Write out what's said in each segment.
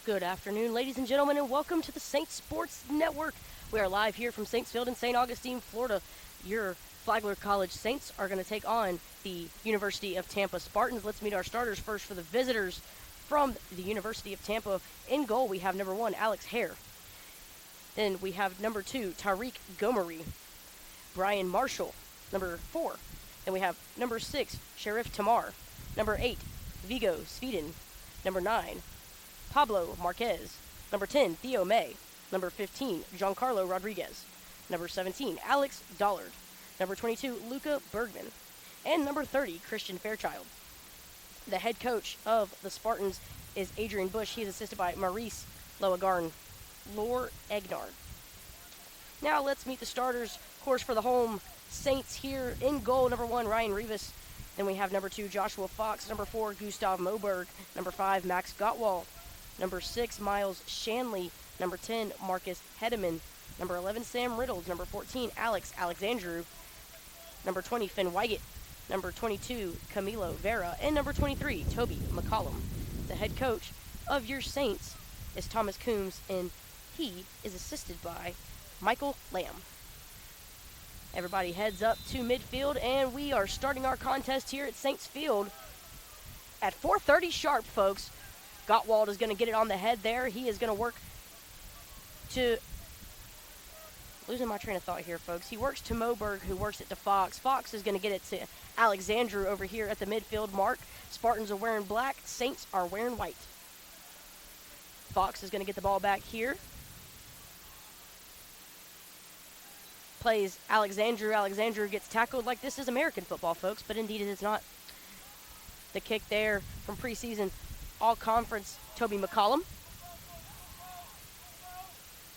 Good afternoon, ladies and gentlemen, and welcome to the Saints Sports Network. We are live here from Saintsfield in St. Augustine, Florida. Your Flagler College Saints are going to take on the University of Tampa Spartans. Let's meet our starters first for the visitors from the University of Tampa. In goal, we have number 1, Alex Hare. Then we have number 2, Tariq Gomery. Brian Marshall, number 4. Then we have number 6, Sheriff Tamar. Number 8, Vigo Sveden. Number 9, Pablo Marquez. Number 10, Theo May. Number 15, Giancarlo Rodriguez. Number 17, Alex Dollard. Number 22, Luca Bergman. And number 30, Christian Fairchild. The head coach of the Spartans is Adrian Bush. He is assisted by Maurice Loagarn. Lore Egnard. Now let's meet the starters. Of course, for the home Saints here in goal, number 1, Ryan Rivas. Then we have number 2, Joshua Fox. Number 4, Gustav Moberg. Number 5, Max Gottwald. Number 6, Miles Shanley. Number 10, Marcus Hedeman. Number 11, Sam Riddles. Number 14, Alex Alexandru. Number 20, Finn Weigett. Number 22, Camilo Vera. And number 23, Toby McCollum. The head coach of your Saints is Thomas Coombs, and he is assisted by Michael Lamb. Everybody heads up to midfield, and we are starting our contest here at Saints Field at 4:30 sharp, folks. Gottwald is going to get it on the head there. He is going to work to... Losing my train of thought here, folks. He works to Moberg, who works it to Fox. Fox is going to get it to Alexandru over here at the midfield mark. Spartans are wearing black. Saints are wearing white. Fox is going to get the ball back here. Plays Alexandru. Alexandru gets tackled like this is American football, folks, but indeed it is not. The kick there from preseason all-conference Toby McCollum.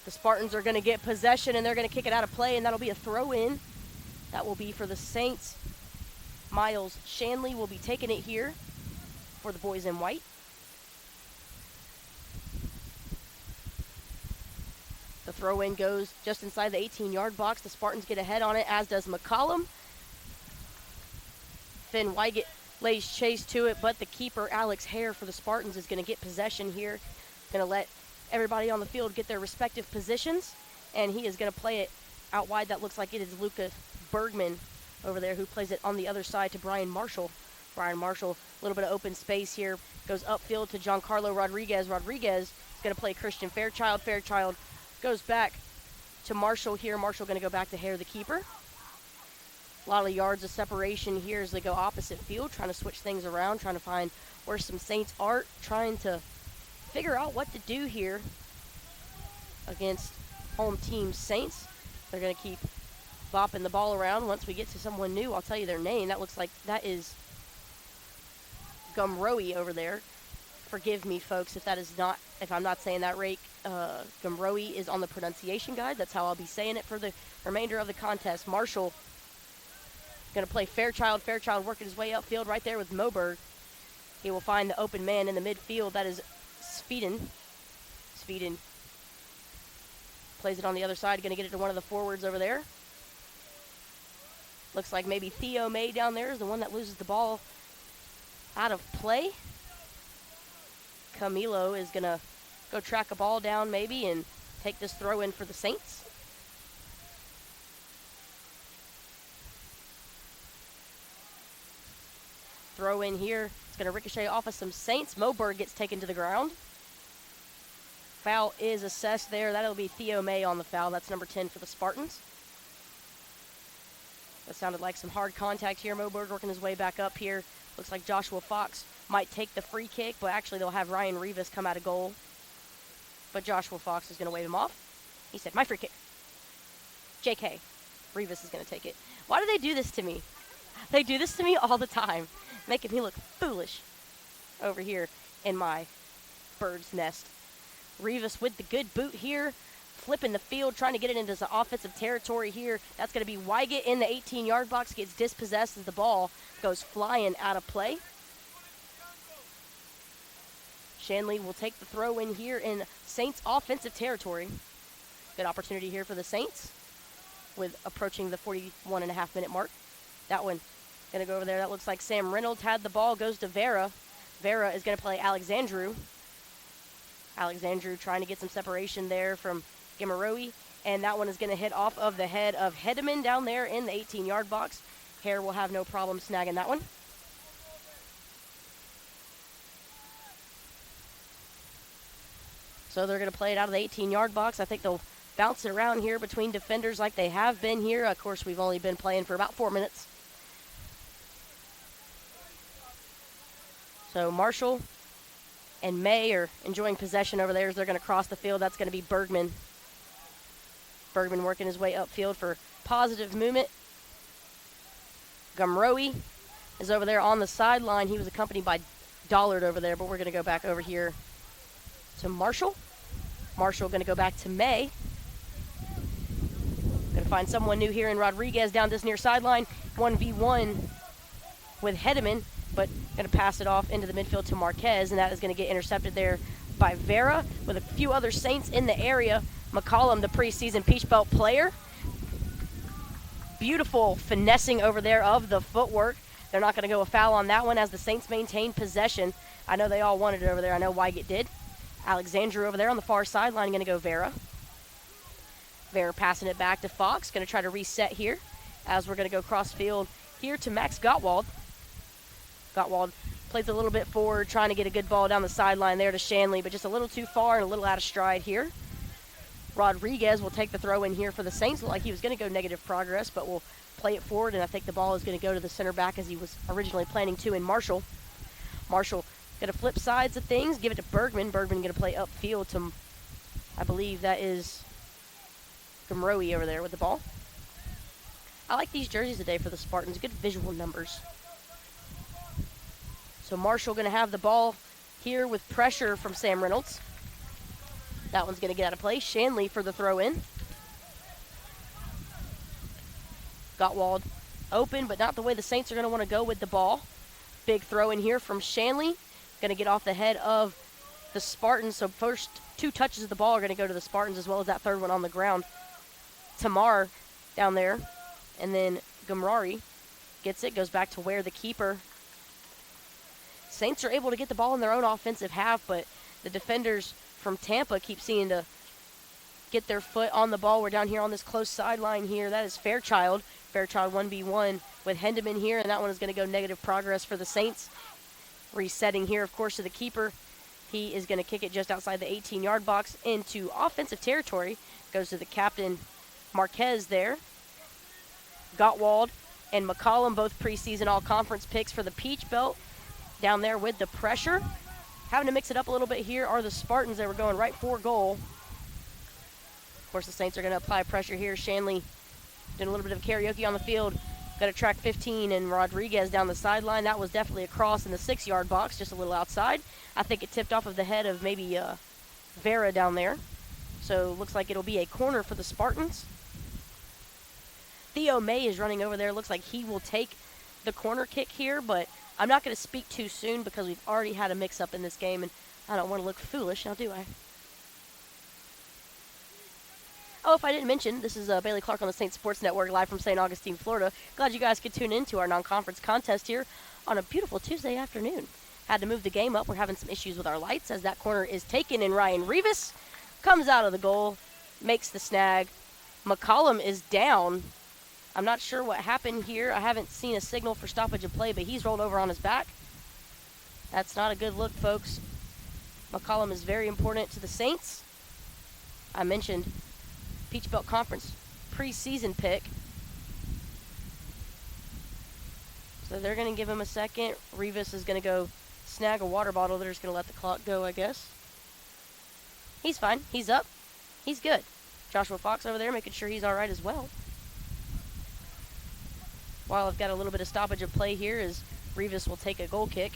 The Spartans are going to get possession, and they're going to kick it out of play, and that'll be a throw-in. That will be for the Saints. Miles Shanley will be taking it here for the boys in white. The throw-in goes just inside the 18-yard box. The Spartans get ahead on it, as does McCollum. Finn Weigett lays chase to it, but the keeper, Alex Hare, for the Spartans is going to get possession here. Going to let everybody on the field get their respective positions, and he is going to play it out wide. That looks like it is Luca Bergman over there who plays it on the other side to Brian Marshall. Brian Marshall, a little bit of open space here, goes upfield to Giancarlo Rodriguez. Rodriguez is going to play Christian Fairchild. Fairchild goes back to Marshall here. Marshall going to go back to Hare, the keeper. A lot of yards of separation here as they go opposite field, trying to switch things around, trying to find where some Saints are, trying to figure out what to do here against home team Saints. They're going to keep bopping the ball around. Once we get to someone new, I'll tell you their name. That looks like that is Gumroe over there. Forgive me, folks, if I'm not saying that right. Gumroe is on the pronunciation guide. That's how I'll be saying it for the remainder of the contest. Marshall going to play Fairchild. Fairchild working his way upfield right there with Moberg. He will find the open man in the midfield. That is Sveden. Sveden plays it on the other side. Going to get it to one of the forwards over there. Looks like maybe Theo May down there is the one that loses the ball out of play. Camilo is going to go track a ball down maybe and take this throw in for the Saints. Throw in here. It's going to ricochet off of some Saints. Moberg gets taken to the ground. Foul is assessed there. That'll be Theo May on the foul. That's number 10 for the Spartans. That sounded like some hard contact here. Moberg working his way back up here. Looks like Joshua Fox might take the free kick, but actually they'll have Ryan Rivas come out of goal. But Joshua Fox is going to wave him off. He said, my free kick. JK. Rivas is going to take it. Why do they do this to me? They do this to me all the time, making me look foolish over here in my bird's nest. Rivas with the good boot here, flipping the field, trying to get it into the offensive territory here. That's going to be Weigett in the 18-yard box, gets dispossessed as the ball goes flying out of play. Shanley will take the throw in here in Saints offensive territory. Good opportunity here for the Saints with approaching the 41.5-minute mark. That one going to go over there. That looks like Sam Reynolds had the ball, goes to Vera. Vera is going to play Alexandru. Alexandru trying to get some separation there from Gimaroe. And that one is going to hit off of the head of Hedeman down there in the 18-yard box. Hare will have no problem snagging that one. So they're going to play it out of the 18-yard box. I think they'll bounce it around here between defenders like they have been here. Of course, we've only been playing for about 4 minutes. So Marshall and May are enjoying possession over there as they're going to cross the field. That's going to be Bergman. Bergman working his way upfield for positive movement. Gumroe is over there on the sideline. He was accompanied by Dollard over there, but we're going to go back over here to Marshall. Marshall going to go back to May. Going to find someone new here in Rodriguez down this near sideline. 1v1 with Hedeman, but going to pass it off into the midfield to Marquez, and that is going to get intercepted there by Vera with a few other Saints in the area. McCollum, the preseason Peach Belt player. Beautiful finessing over there of the footwork. They're not going to go a foul on that one as the Saints maintain possession. I know they all wanted it over there. I know Wygant did. Alexandru over there on the far sideline going to go Vera. Vera passing it back to Fox. Going to try to reset here as we're going to go cross field here to Max Gottwald. Gottwald plays a little bit forward, trying to get a good ball down the sideline there to Shanley, but just a little too far and a little out of stride here. Rodriguez will take the throw in here for the Saints. Looked like he was going to go negative progress, but will play it forward, and I think the ball is going to go to the center back as he was originally planning to in Marshall. Marshall going to flip sides of things, give it to Bergman. Bergman going to play upfield to, I believe that is Gumroe over there with the ball. I like these jerseys today for the Spartans. Good visual numbers. So Marshall going to have the ball here with pressure from Sam Reynolds. That one's going to get out of play. Shanley for the throw in. Gottwald open, but not the way the Saints are going to want to go with the ball. Big throw in here from Shanley. Going to get off the head of the Spartans. So first 2 touches of the ball are going to go to the Spartans, as well as that third one on the ground. Tamar down there. And then Gumrari gets it, goes back to where the keeper. Saints are able to get the ball in their own offensive half, but the defenders from Tampa keep seeming to get their foot on the ball. We're down here on this close sideline here. That is Fairchild. Fairchild 1v1 with Hendeman here, and that one is going to go negative progress for the Saints. Resetting here, of course, to the keeper. He is going to kick it just outside the 18-yard box into offensive territory. Goes to the captain, Marquez there. Gottwald and McCollum, both preseason all-conference picks for the Peach Belt. Down there with the pressure. Having to mix it up a little bit here are the Spartans. They were going right for goal. Of course, the Saints are going to apply pressure here. Shanley doing a little bit of karaoke on the field. Got a track 15 and Rodriguez down the sideline. That was definitely a cross in the 6-yard box, just a little outside. I think it tipped off of the head of maybe Vera down there. So looks like it'll be a corner for the Spartans. Theo May is running over there. Looks like he will take the corner kick here, but I'm not going to speak too soon because we've already had a mix-up in this game, and I don't want to look foolish, now do I? Oh, if I didn't mention, this is Bailey Clark on the Saint Sports Network, live from St. Augustine, Florida. Glad you guys could tune in to our non-conference contest here on a beautiful Tuesday afternoon. Had to move the game up. We're having some issues with our lights as that corner is taken, and Ryan Rivas comes out of the goal, makes the snag. McCollum is down. I'm not sure what happened here. I haven't seen a signal for stoppage of play, but he's rolled over on his back. That's not a good look, folks. McCollum is very important to the Saints. I mentioned Peach Belt Conference preseason pick. So they're going to give him a second. Rivas is going to go snag a water bottle. They're just going to let the clock go, I guess. He's fine. He's up. He's good. Joshua Fox over there making sure he's all right as well. While I've got a little bit of stoppage of play here as Rivas will take a goal kick.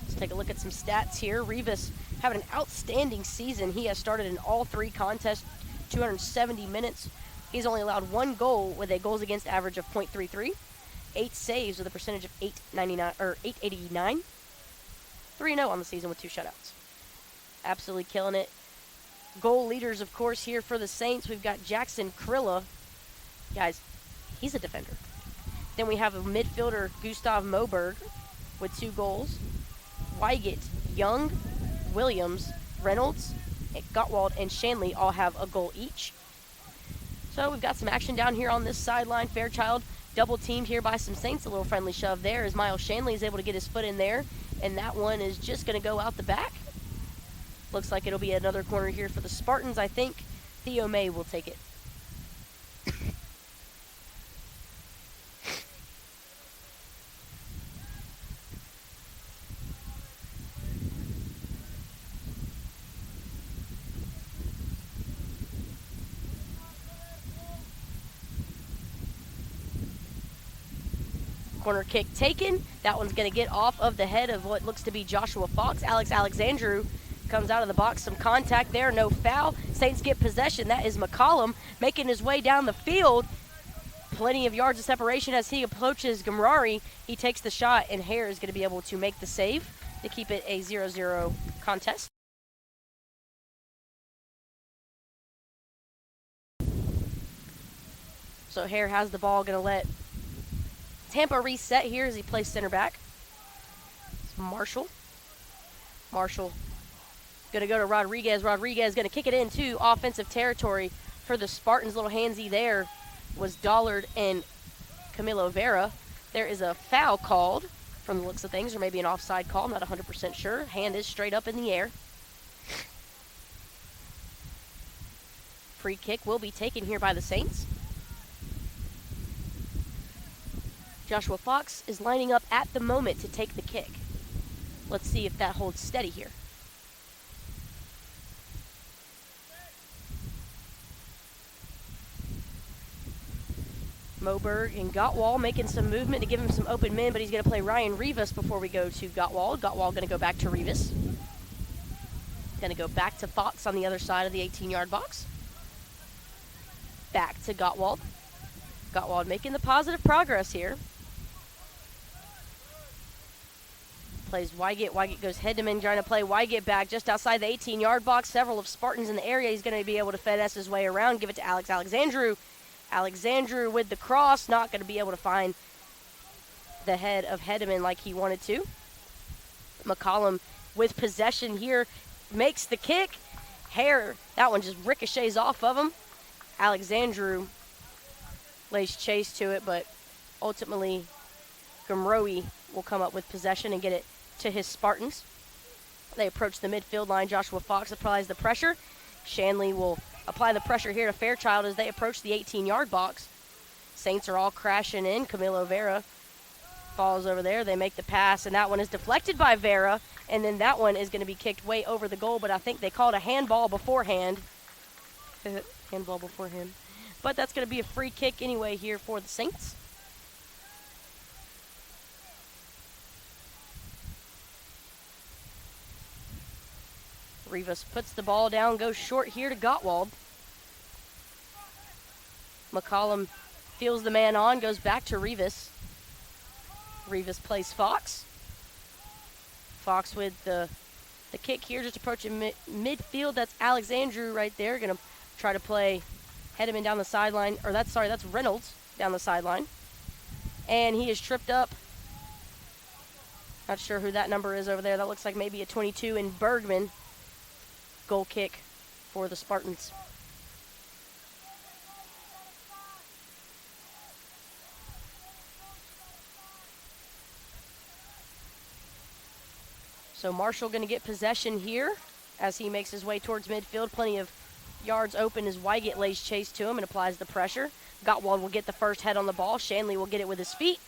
Let's take a look at some stats here. Rivas having an outstanding season. He has started in all 3 contests, 270 minutes. He's only allowed 1 goal with a goals against average of .33, 8 saves with a percentage of 889, 3-0 on the season with 2 shutouts. Absolutely killing it. Goal leaders, of course, here for the Saints. We've got Jackson Krilla. Guys, he's a defender. Then we have a midfielder, Gustav Moberg, with 2 goals. Wygant Young Williams, Reynolds, Gottwald, and Shanley all have a goal each. So we've got some action down here on this sideline. Fairchild double teamed here by some Saints. A little friendly shove there as Miles Shanley is able to get his foot in there. And that one is just going to go out the back. Looks like it'll be another corner here for the Spartans. I think Theo May will take it. Corner kick taken. That one's going to get off of the head of what looks to be Joshua Fox. Alex Alexandru comes out of the box. Some contact there. No foul. Saints get possession. That is McCollum making his way down the field. Plenty of yards of separation as he approaches Gamrari. He takes the shot, and Hare is going to be able to make the save to keep it a 0-0 contest. So Hare has the ball. Going to let Tampa reset here as he plays center back. It's Marshall. Marshall going to go to Rodriguez. Rodriguez going to kick it into offensive territory for the Spartans. Little handsy there was Dollard and Camilo Vera. There is a foul called from the looks of things, or maybe an offside call. I'm not 100% sure. Hand is straight up in the air. Free kick will be taken here by the Saints. Joshua Fox is lining up at the moment to take the kick. Let's see if that holds steady here. Moberg and Gottwald making some movement to give him some open men, but he's going to play Ryan Rivas before we go to Gottwald. Gottwald going to go back to Rivas. Going to go back to Fox on the other side of the 18-yard box. Back to Gottwald. Gottwald making the positive progress here. Plays Wygant. Wygant goes head to man, trying to play Wygant back just outside the 18-yard box. Several of Spartans in the area. He's going to be able to finesse his way around. Give it to Alex Alexandru. Alexandru with the cross. Not going to be able to find the head of Hedeman like he wanted to. McCollum with possession here. Makes the kick. Hare. That one just ricochets off of him. Alexandru lays chase to it, but ultimately Gumroe will come up with possession and get it to his Spartans. They approach the midfield line. Joshua Fox applies the pressure. Shanley will apply the pressure here to Fairchild as they approach the 18-yard box. Saints are all crashing in. Camilo Vera falls over there. They make the pass, and that one is deflected by Vera, and then that one is going to be kicked way over the goal, but I think they called a handball beforehand. Handball beforehand. But that's going to be a free kick anyway here for the Saints. Rivas puts the ball down, goes short here to Gottwald. McCollum feels the man on, goes back to Rivas. Rivas plays Fox. Fox with the kick here, just approaching midfield. That's Alexandru right there. Going to try to play Hedeman down the sideline. Or that's Reynolds down the sideline. And he is tripped up. Not sure who that number is over there. That looks like maybe a 22 in Bergman. Goal kick for the Spartans. So Marshall going to get possession here as he makes his way towards midfield. Plenty of yards open as Wygant lays chase to him and applies the pressure. Gottwald will get the first head on the ball. Shanley will get it with his feet.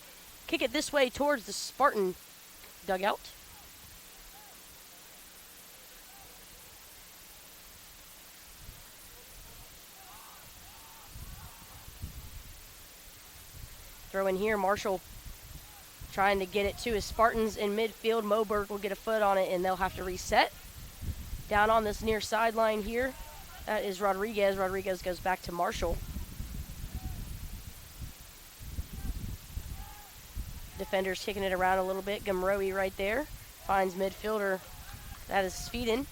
Kick it this way towards the Spartan dugout. Throw in here, Marshall trying to get it to his Spartans in midfield. Moberg will get a foot on it, and they'll have to reset. Down on this near sideline here, that is Rodriguez. Rodriguez goes back to Marshall. Defenders kicking it around a little bit. Gumroe right there finds midfielder. That is Sweden,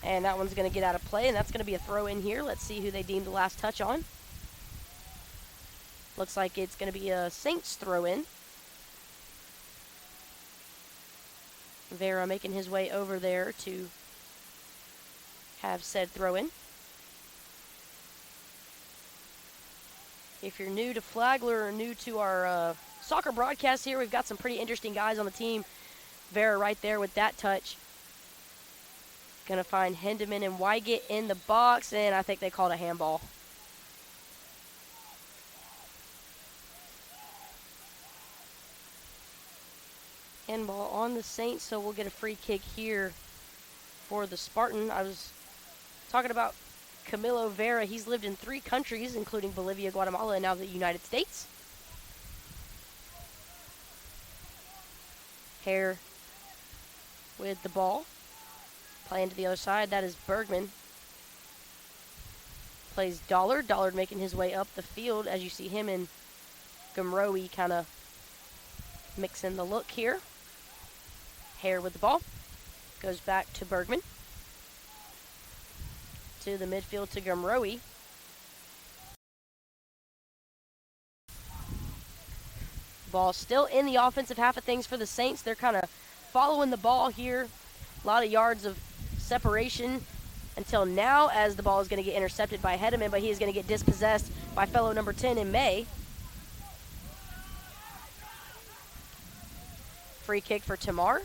and that one's going to get out of play, and that's going to be a throw in here. Let's see who they deem the last touch on. Looks like it's going to be a Saints throw in. Vera making his way over there to have said throw in. If you're new to Flagler or new to our soccer broadcast here, we've got some pretty interesting guys on the team. Vera right there with that touch. Going to find Hendeman and Wygant in the box, and I think they called a handball. Handball on the Saints, so we'll get a free kick here for the Spartan. I was talking about Camilo Vera. He's lived in 3 countries, including Bolivia, Guatemala, and now the United States. Hare with the ball. Playing to the other side. That is Bergman. Plays Dollard. Dollard making his way up the field as you see him and Gumroe kind of mixing the look here. Hare with the ball. Goes back to Bergman. To the midfield to Gumroe. Ball still in the offensive half of things for the Saints. They're kind of following the ball here. A lot of yards of separation until now, as the ball is going to get intercepted by Hendeman, but he is going to get dispossessed by fellow number 10 in May. Free kick for Tamar.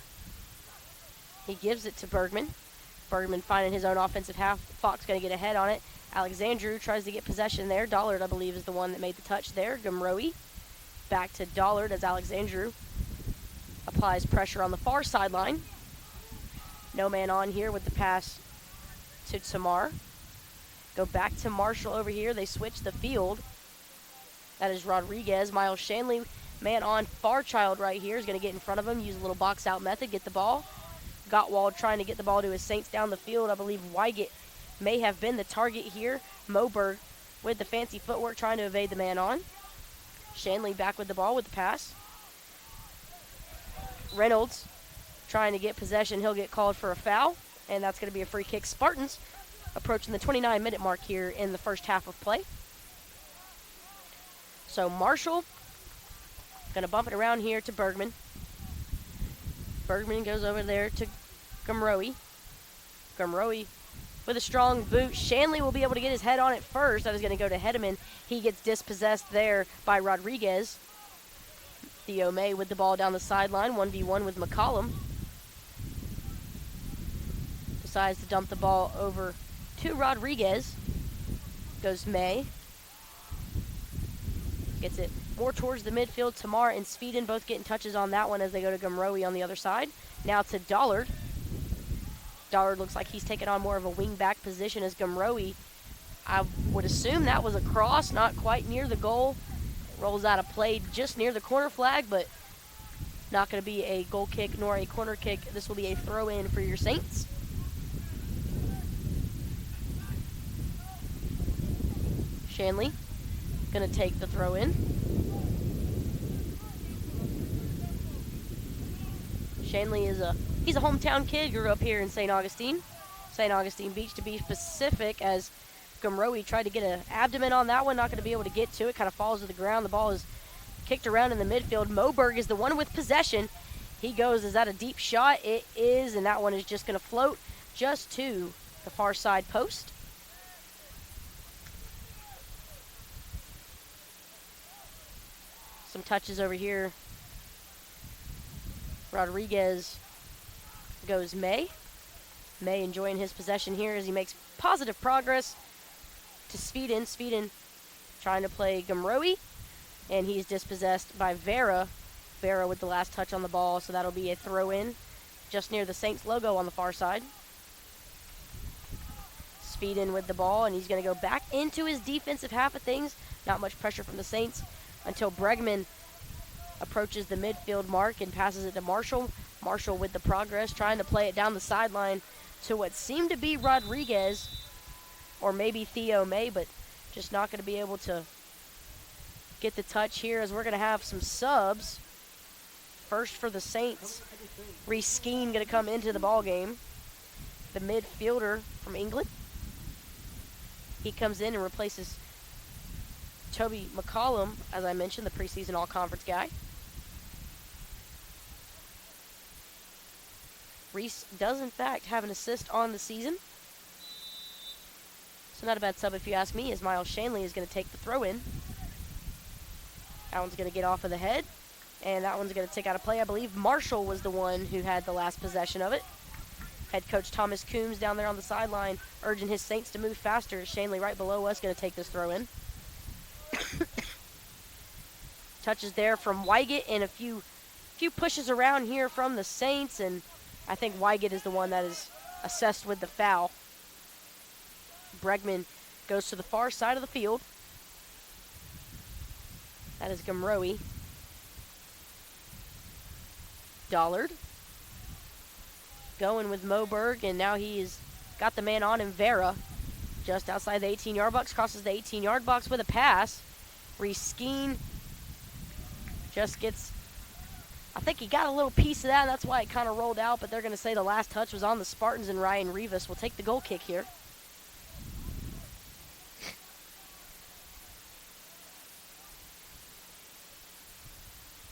He gives it to Bergman. Bergman finding his own offensive half. Fox going to get ahead on it. Alexandru tries to get possession there. Dollard, I believe, is the one that made the touch there. Gumroe back to Dollard as Alexandru applies pressure on the far sideline. No man on here with the pass to Tamar. Go back to Marshall over here. They switch the field. That is Rodriguez. Miles Shanley, man on. Farchild right here is going to get in front of him, use a little box out method, get the ball. Gottwald trying to get the ball to his Saints down the field. I believe Wygant may have been the target here. Moberg with the fancy footwork trying to evade the man on. Shanley back with the ball with the pass. Reynolds trying to get possession. He'll get called for a foul, and that's going to be a free kick. Spartans approaching the 29-minute mark here in the first half of play. So Marshall going to bump it around here to Bergman. Bergman goes over there to Gumroe. Gumroe with a strong boot. Shanley will be able to get his head on it first. That is going to go to Hendeman. He gets dispossessed there by Rodriguez. Theo May with the ball down the sideline. 1v1 with McCollum. Decides to dump the ball over to Rodriguez. Goes May. Gets it more towards the midfield. Tamar and Sweden both getting touches on that one as they go to Gumroe on the other side. Now to Dollard. Dollard looks like he's taking on more of a wing-back position as Gumroe. I would assume that was a cross, not quite near the goal. Rolls out of play just near the corner flag, but not going to be a goal kick nor a corner kick. This will be a throw-in for your Saints. Shanley going to take the throw-in. Shanley is he's a hometown kid, grew up here in St. Augustine Beach to be specific, as Gumroe tried to get an abdomen on that one, not going to be able to get to it, kind of falls to the ground. The ball is kicked around in the midfield. Moberg is the one with possession. He goes, is that a deep shot? It is, and that one is just going to float just to the far side post. Some touches over here. Rodriguez goes May. May enjoying his possession here as he makes positive progress to Sweden. Sweden trying to play Gumroe, and he's dispossessed by Vera. Vera with the last touch on the ball, so that'll be a throw-in just near the Saints logo on the far side. Sweden with the ball, and he's going to go back into his defensive half of things. Not much pressure from the Saints until Bregman approaches the midfield mark and passes it to Marshall. Marshall with the progress, trying to play it down the sideline to what seemed to be Rodriguez, or maybe Theo May, but just not going to be able to get the touch here, as we're going to have some subs. First for the Saints, Reece Skeen going to come into the ball game. The midfielder from England. He comes in and replaces Toby McCollum, as I mentioned, the preseason all-conference guy. Reece does, in fact, have an assist on the season. So not a bad sub if you ask me, as Miles Shanley is going to take the throw in. That one's going to get off of the head, and that one's going to take out a play. I believe Marshall was the one who had the last possession of it. Head coach Thomas Coombs down there on the sideline urging his Saints to move faster. Shanley right below us going to take this throw in. Touches there from Wygant and a few pushes around here from the Saints, and I think Wygant is the one that is assessed with the foul. Bregman goes to the far side of the field. That is Gumroe. Dollard going with Moberg, and now he's got the man on him. Vera just outside the 18-yard box, crosses the 18-yard box with a pass. Reskeen just gets, I think he got a little piece of that, and that's why it kind of rolled out, but they're going to say the last touch was on the Spartans, and Ryan Rivas will take the goal kick here.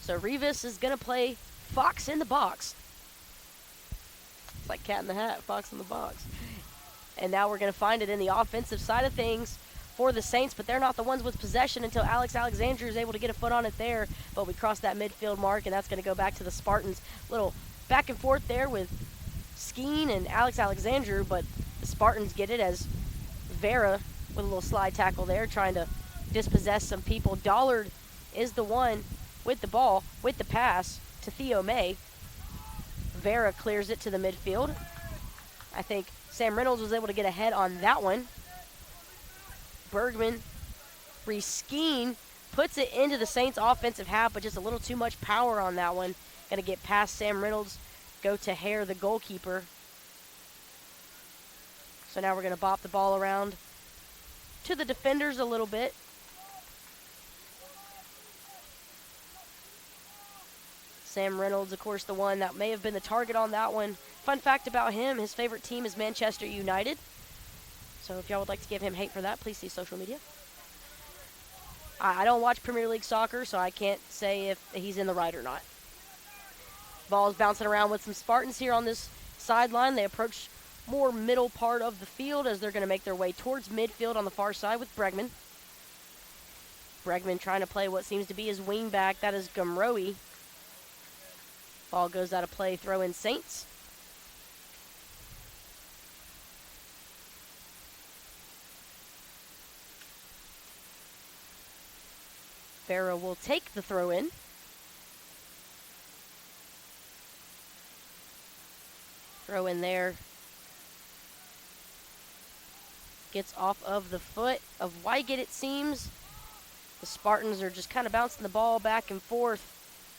So Rivas is going to play Fox in the box. It's like Cat in the Hat, Fox in the box. And now we're going to find it in the offensive side of things for the Saints, but they're not the ones with possession until Alex Alexandru is able to get a foot on it there. But we crossed that midfield mark, and that's going to go back to the Spartans. Little back and forth there with Skeen and Alex Alexandru, but the Spartans get it as Vera with a little slide tackle there, trying to dispossess some people. Dollard is the one with the ball, with the pass to Theo May. Vera clears it to the midfield. I think Sam Reynolds was able to get ahead on that one. Bergman, Reskeen puts it into the Saints offensive half, but just a little too much power on that one. Going to get past Sam Reynolds, go to Hare, the goalkeeper. So now we're going to bop the ball around to the defenders a little bit. Sam Reynolds, of course, the one that may have been the target on that one. Fun fact about him, his favorite team is Manchester United. So if y'all would like to give him hate for that, please see social media. I don't watch Premier League soccer, so I can't say if he's in the right or not. Ball's bouncing around with some Spartans here on this sideline. They approach more middle part of the field as they're going to make their way towards midfield on the far side with Bregman. Bregman trying to play what seems to be his wing back. That is Gumroe. Ball goes out of play, throw in Saints. Vera will take the throw in. Throw in there. Gets off of the foot of Wygant, it seems. The Spartans are just kind of bouncing the ball back and forth.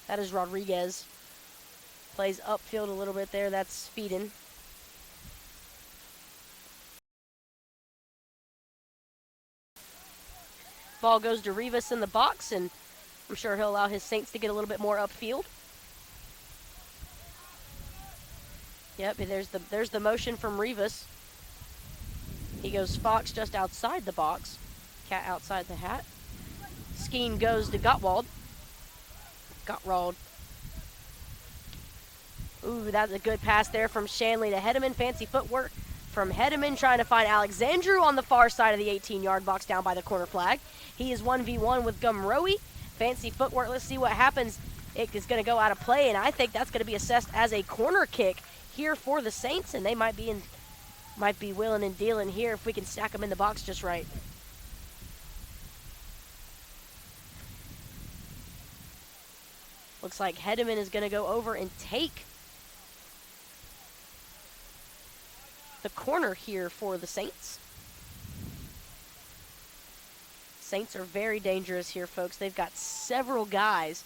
That is Rodriguez. Plays upfield a little bit there. That's Speeden. Ball goes to Rivas in the box, and I'm sure he'll allow his Saints to get a little bit more upfield. Yep, there's the motion from Rivas. He goes Fox just outside the box. Cat outside the hat. Skeen goes to Gottwald. Ooh, that's a good pass there from Shanley to Hedeman. Fancy footwork from Hedeman, trying to find Alexandru on the far side of the 18-yard box down by the corner flag. He is 1v1 with Gumroe. Fancy footwork. Let's see what happens. It is going to go out of play, and I think that's going to be assessed as a corner kick here for the Saints, and they might be willing and dealing here if we can stack them in the box just right. Looks like Hedeman is going to go over and take the corner here for the Saints. Saints are very dangerous here, folks. They've got several guys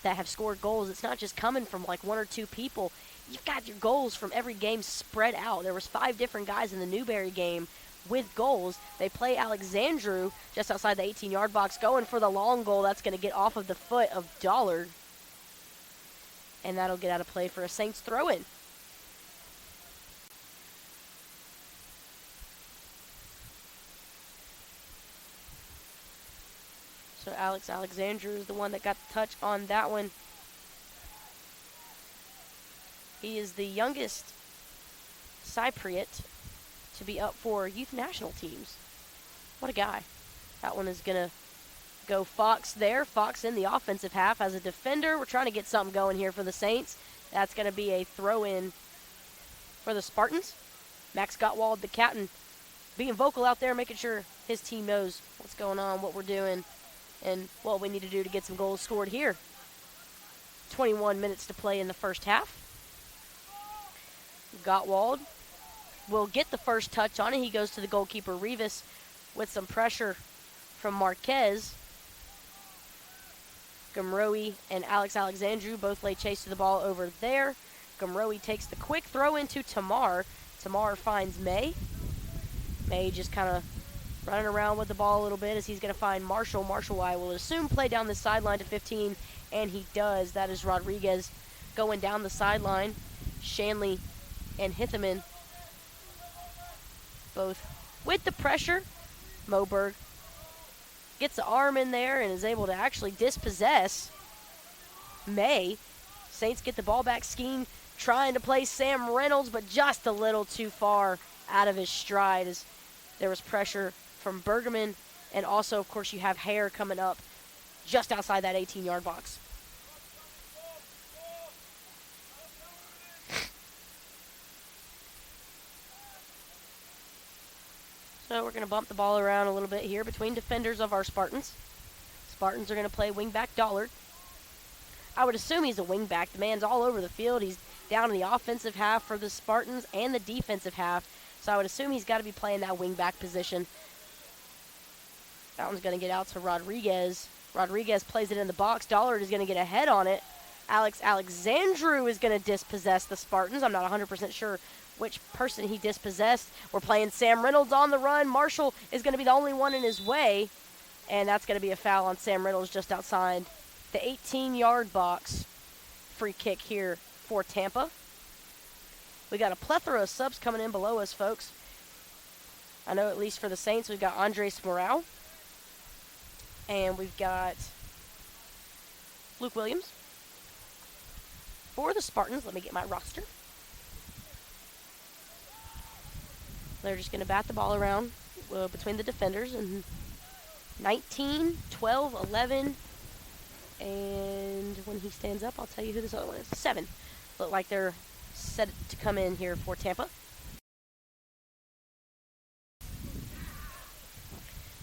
that have scored goals. It's not just coming from like one or two people. You've got your goals from every game spread out. There was 5 different guys in the Newberry game with goals. They play Alexandru just outside the 18-yard box, going for the long goal. That's going to get off of the foot of Dollard. And that'll get out of play for a Saints throw-in. So Alex Alexandru is the one that got the touch on that one. He is the youngest Cypriot to be up for youth national teams. What a guy. That one is going to go Fox there. Fox in the offensive half as a defender. We're trying to get something going here for the Saints. That's going to be a throw-in for the Spartans. Max Gottwald, the captain, being vocal out there, making sure his team knows what's going on, what we're doing, and what we need to do to get some goals scored here. 21 minutes to play in the first half. Gottwald will get the first touch on it. He goes to the goalkeeper, Rivas, with some pressure from Marquez. Gumroe and Alex Alexandru both lay chase to the ball over there. Gumroe takes the quick throw into Tamar. Tamar finds May. May just kind of running around with the ball a little bit as he's going to find Marshall. Marshall, I will assume, play down the sideline to 15, and he does. That is Rodriguez going down the sideline. Shanley and Hitheman both with the pressure. Moberg gets the arm in there and is able to actually dispossess May. Saints get the ball back. Skeen trying to play Sam Reynolds, but just a little too far out of his stride as there was pressure from Bergman, and also, of course, you have Hare coming up just outside that 18-yard box. So we're going to bump the ball around a little bit here between defenders of our Spartans. Spartans are going to play wingback Dollard. I would assume he's a wingback. The man's all over the field. He's down in the offensive half for the Spartans and the defensive half. So I would assume he's got to be playing that wingback position. That one's going to get out to Rodriguez. Rodriguez plays it in the box. Dollard is going to get a head on it. Alex Alexandru is going to dispossess the Spartans. I'm not 100% sure which person he dispossessed. We're playing Sam Reynolds on the run. Marshall is going to be the only one in his way, and that's going to be a foul on Sam Reynolds just outside the 18-yard box. Free kick here for Tampa. We got a plethora of subs coming in below us, folks. I know at least for the Saints, we've got Andres Morale, and we've got Luke Williams. For the Spartans, let me get my roster. They're just going to bat the ball around between the defenders. And 19, 12, 11, and when he stands up, I'll tell you who this other one is. 7. Look like they're set to come in here for Tampa.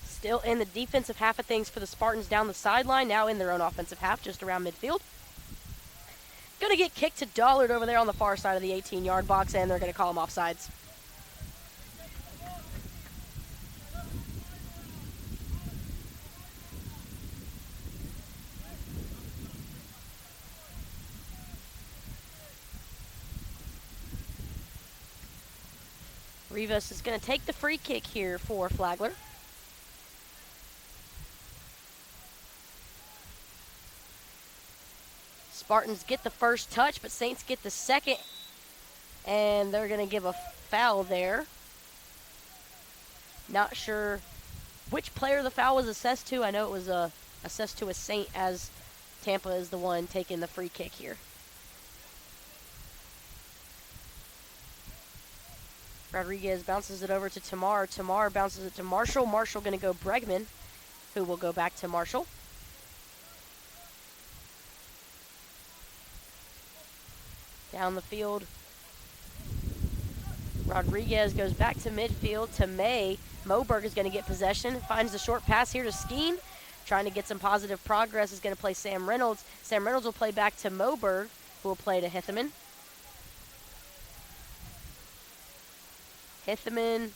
Still in the defensive half of things for the Spartans down the sideline. Now in their own offensive half, just around midfield. Going to get kicked to Dollard over there on the far side of the 18-yard box, and they're going to call him offsides. Rivas is going to take the free kick here for Flagler. Spartans get the first touch, but Saints get the second, and they're going to give a foul there. Not sure which player the foul was assessed to. I know it was assessed to a Saint, as Tampa is the one taking the free kick here. Rodriguez bounces it over to Tamar. Tamar bounces it to Marshall. Marshall going to go Bregman, who will go back to Marshall. Down the field, Rodriguez goes back to midfield to May. Moberg is going to get possession. Finds the short pass here to Skeen. Trying to get some positive progress is going to play Sam Reynolds. Sam Reynolds will play back to Moberg, who will play to Hitheman. Hitheman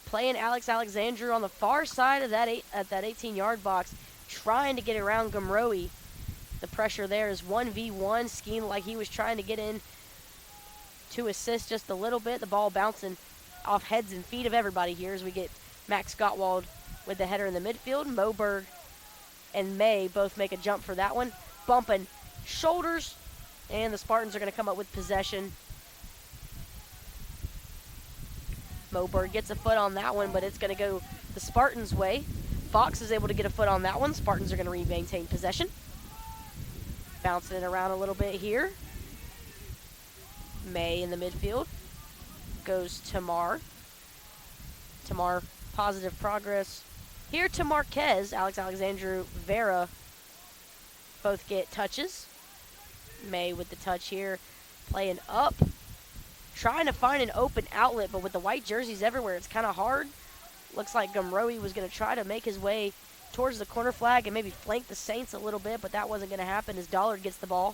playing Alex Alexandru on the far side of that 18-yard box, trying to get around Gumroe. The pressure there is 1v1. Skeen like he was trying to get in to assist just a little bit. The ball bouncing off heads and feet of everybody here as we get Max Gottwald with the header in the midfield. Moberg and May both make a jump for that one. Bumping shoulders, and the Spartans are going to come up with possession. Moberg gets a foot on that one, but it's going to go the Spartans' way. Fox is able to get a foot on that one. Spartans are going to maintain possession. Bouncing it around a little bit here. May in the midfield. Goes Tamar. Tamar, positive progress Here to Marquez, Alexandru Vera both get touches. May with the touch here, playing up, trying to find an open outlet, but with the white jerseys everywhere, it's kind of hard. Looks like Gumroe was going to try to make his way towards the corner flag and maybe flank the Saints a little bit, but that wasn't going to happen as Dollard gets the ball.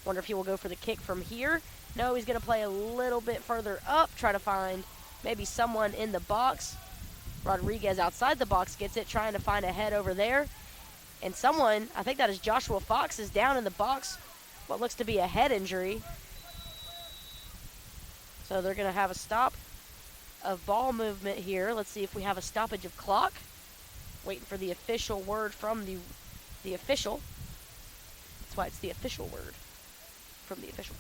Wonder if he will go for the kick from here. No, he's going to play a little bit further up, try to find maybe someone in the box. Rodriguez outside the box gets it, trying to find a head over there. And someone, I think that is Joshua Fox, is down in the box. What looks to be a head injury. So they're going to have a stop of ball movement here. Let's see if we have a stoppage of clock. Waiting for the official word from the official. That's why it's the official word from the official.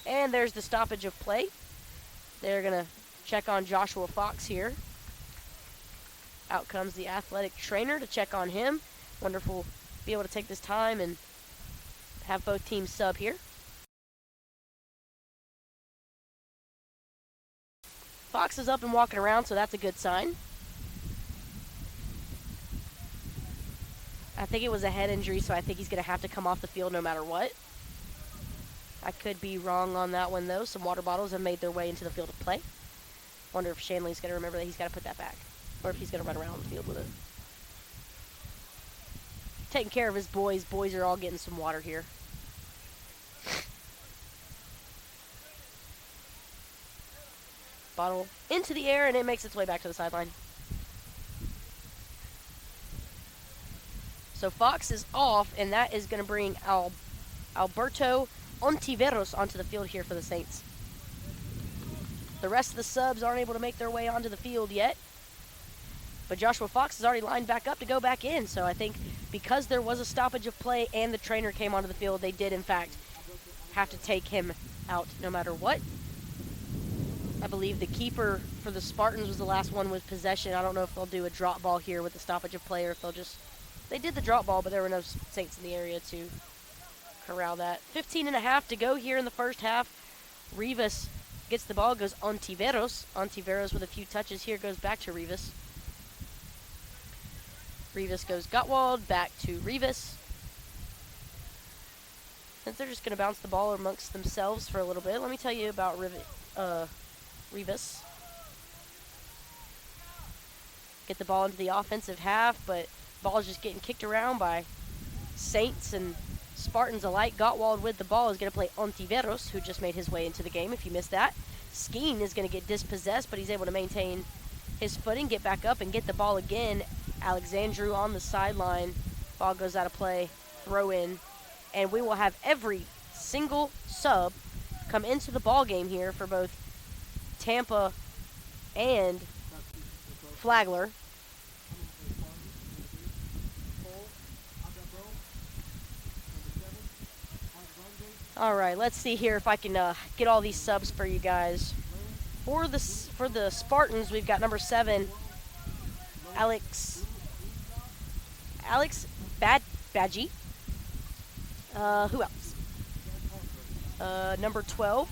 And there's the stoppage of play. They're going to check on Joshua Fox here. Out comes the athletic trainer to check on him. Wonder if we'll be able to take this time and have both teams sub here. Fox is up and walking around, so that's a good sign. I think it was a head injury, so I think he's going to have to come off the field no matter what. I could be wrong on that one, though. Some water bottles have made their way into the field of play. Wonder if Shanley's going to remember that he's got to put that back, or if he's going to run around the field with it. Taking care of his boys. Boys are all getting some water here. Bottle into the air, and it makes its way back to the sideline. So Fox is off, and that is going to bring Alberto Ontiveros onto the field here for the Saints. The rest of the subs aren't able to make their way onto the field yet. But Joshua Fox is already lined back up to go back in. So I think because there was a stoppage of play and the trainer came onto the field, they did, in fact, have to take him out no matter what. I believe the keeper for the Spartans was the last one with possession. I don't know if they'll do a drop ball here with the stoppage of play or if they'll just... They did the drop ball, but there were no Saints in the area to corral that. 15.5 to go here in the first half. Rivas gets the ball, goes Ontiveros. Ontiveros with a few touches here, goes back to Rivas. Rivas goes Gottwald, back to Rivas. Since they're just going to bounce the ball amongst themselves for a little bit, let me tell you about Rivas. Get the ball into the offensive half, but ball is just getting kicked around by Saints and Spartans alike. Gottwald with the ball is going to play Ontiveros, who just made his way into the game, if you missed that. Skeen is going to get dispossessed, but he's able to maintain his footing, get back up, and get the ball again. Alexandru on the sideline. Ball goes out of play, throw in, and we will have every single sub come into the ball game here for both Tampa and Flagler. All right, let's see here if I can get all these subs for you guys. For the Spartans, we've got number 7, Alex Badgie. Who else? Number 12,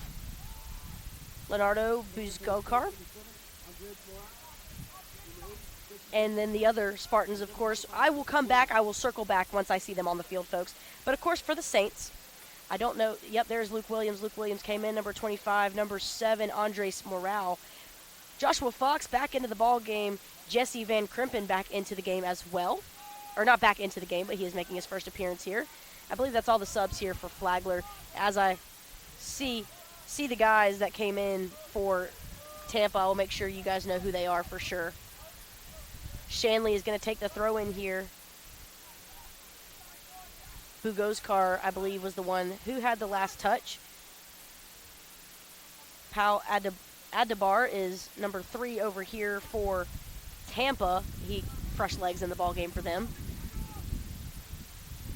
Leonardo Buzgokar. And then the other Spartans, of course. I will come back. I will circle back once I see them on the field, folks. But, of course, for the Saints, I don't know. Yep, there's Luke Williams. Luke Williams came in, number 25. Number 7, Andres Morale. Joshua Fox back into the ball game. Jesse Van Krimpen back into the game as well. Or not back into the game, but he is making his first appearance here. I believe that's all the subs here for Flagler. As I see the guys that came in for Tampa, I will make sure you guys know who they are for sure. Shanley is going to take the throw in here. Bugozkar, I believe, was the one who had the last touch. Pau Adebar is number 3 over here for Tampa. He fresh legs in the ball game for them.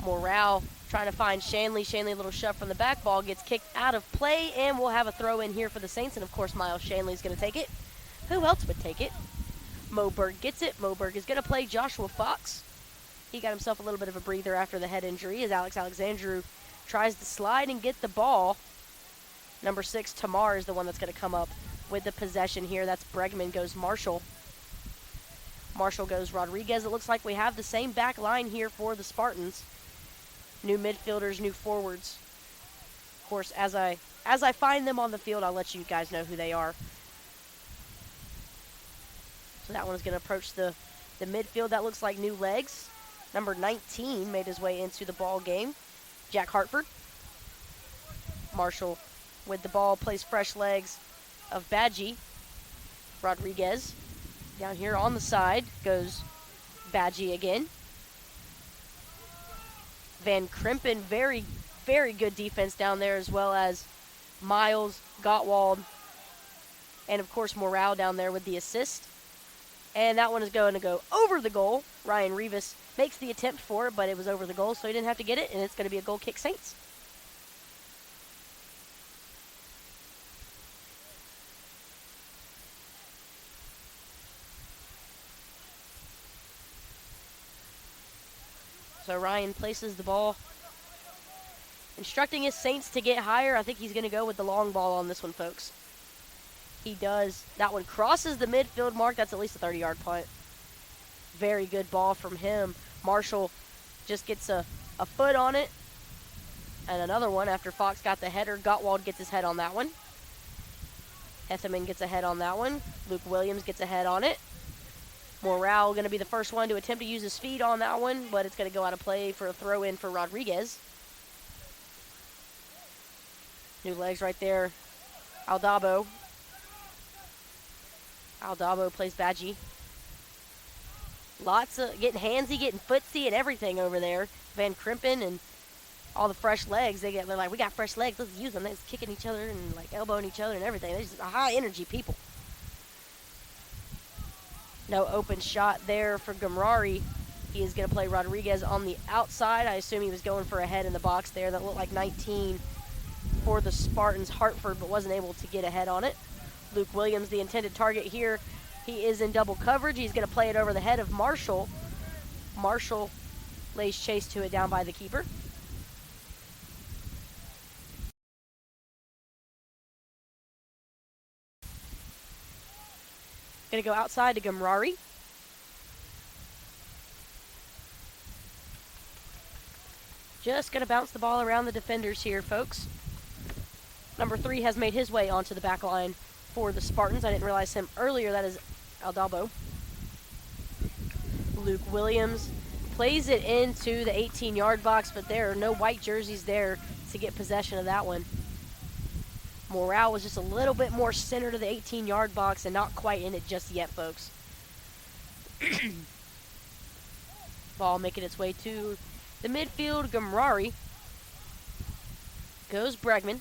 Morale trying to find Shanley. Shanley, a little shove from the back. Ball gets kicked out of play, and we'll have a throw in here for the Saints. And, of course, Miles Shanley's going to take it. Who else would take it? Moberg gets it. Moberg is going to play Joshua Fox. He got himself a little bit of a breather after the head injury as Alexandru tries to slide and get the ball. Number 6, Tamar, is the one that's going to come up with the possession here. That's Bregman, goes Marshall. Marshall goes Rodriguez. It looks like we have the same back line here for the Spartans. New midfielders, new forwards. Of course, as I find them on the field, I'll let you guys know who they are. So that one's going to approach the midfield. That looks like new legs. Number 19 made his way into the ball game. Jack Hartford. Marshall with the ball, plays fresh legs of Badgie. Rodriguez. Down here on the side goes Badgie again. Van Krimpen, very, very good defense down there, as well as Miles, Gottwald, and of course Morale down there with the assist. And that one is going to go over the goal. Ryan Rivas makes the attempt for it, but it was over the goal, so he didn't have to get it, and it's going to be a goal kick Saints. So Ryan places the ball, instructing his Saints to get higher. I think he's going to go with the long ball on this one, folks. He does. That one crosses the midfield mark. That's at least a 30-yard punt. Very good ball from him. Marshall just gets a foot on it. And another one after Fox got the header. Gottwald gets his head on that one. Hetheman gets a head on that one. Luke Williams gets a head on it. Morale going to be the first one to attempt to use his feet on that one, but it's going to go out of play for a throw-in for Rodriguez. New legs right there. Aldabo plays Badgie. Lots of getting handsy, getting footsy and everything over there. Van Krimpen and all the fresh legs. They're like, we got fresh legs, let's use them. They're just kicking each other and like elbowing each other and everything. They're just high energy people. No open shot there for Gamrari. He is going to play Rodriguez on the outside. I assume he was going for a head in the box there. That looked like 19 for the Spartans. Hartford, but wasn't able to get a head on it. Luke Williams, the intended target here. He is in double coverage. He's going to play it over the head of Marshall. Marshall lays chase to it down by the keeper. Going to go outside to Gamrari. Just going to bounce the ball around the defenders here, folks. Number 3 has made his way onto the back line for the Spartans. I didn't realize him earlier. That is Aldabo. Luke Williams plays it into the 18-yard box, but there are no white jerseys there to get possession of that one. Morale was just a little bit more center to the 18-yard box and not quite in it just yet, folks. Ball making its way to the midfield. Gamrari goes Bregman.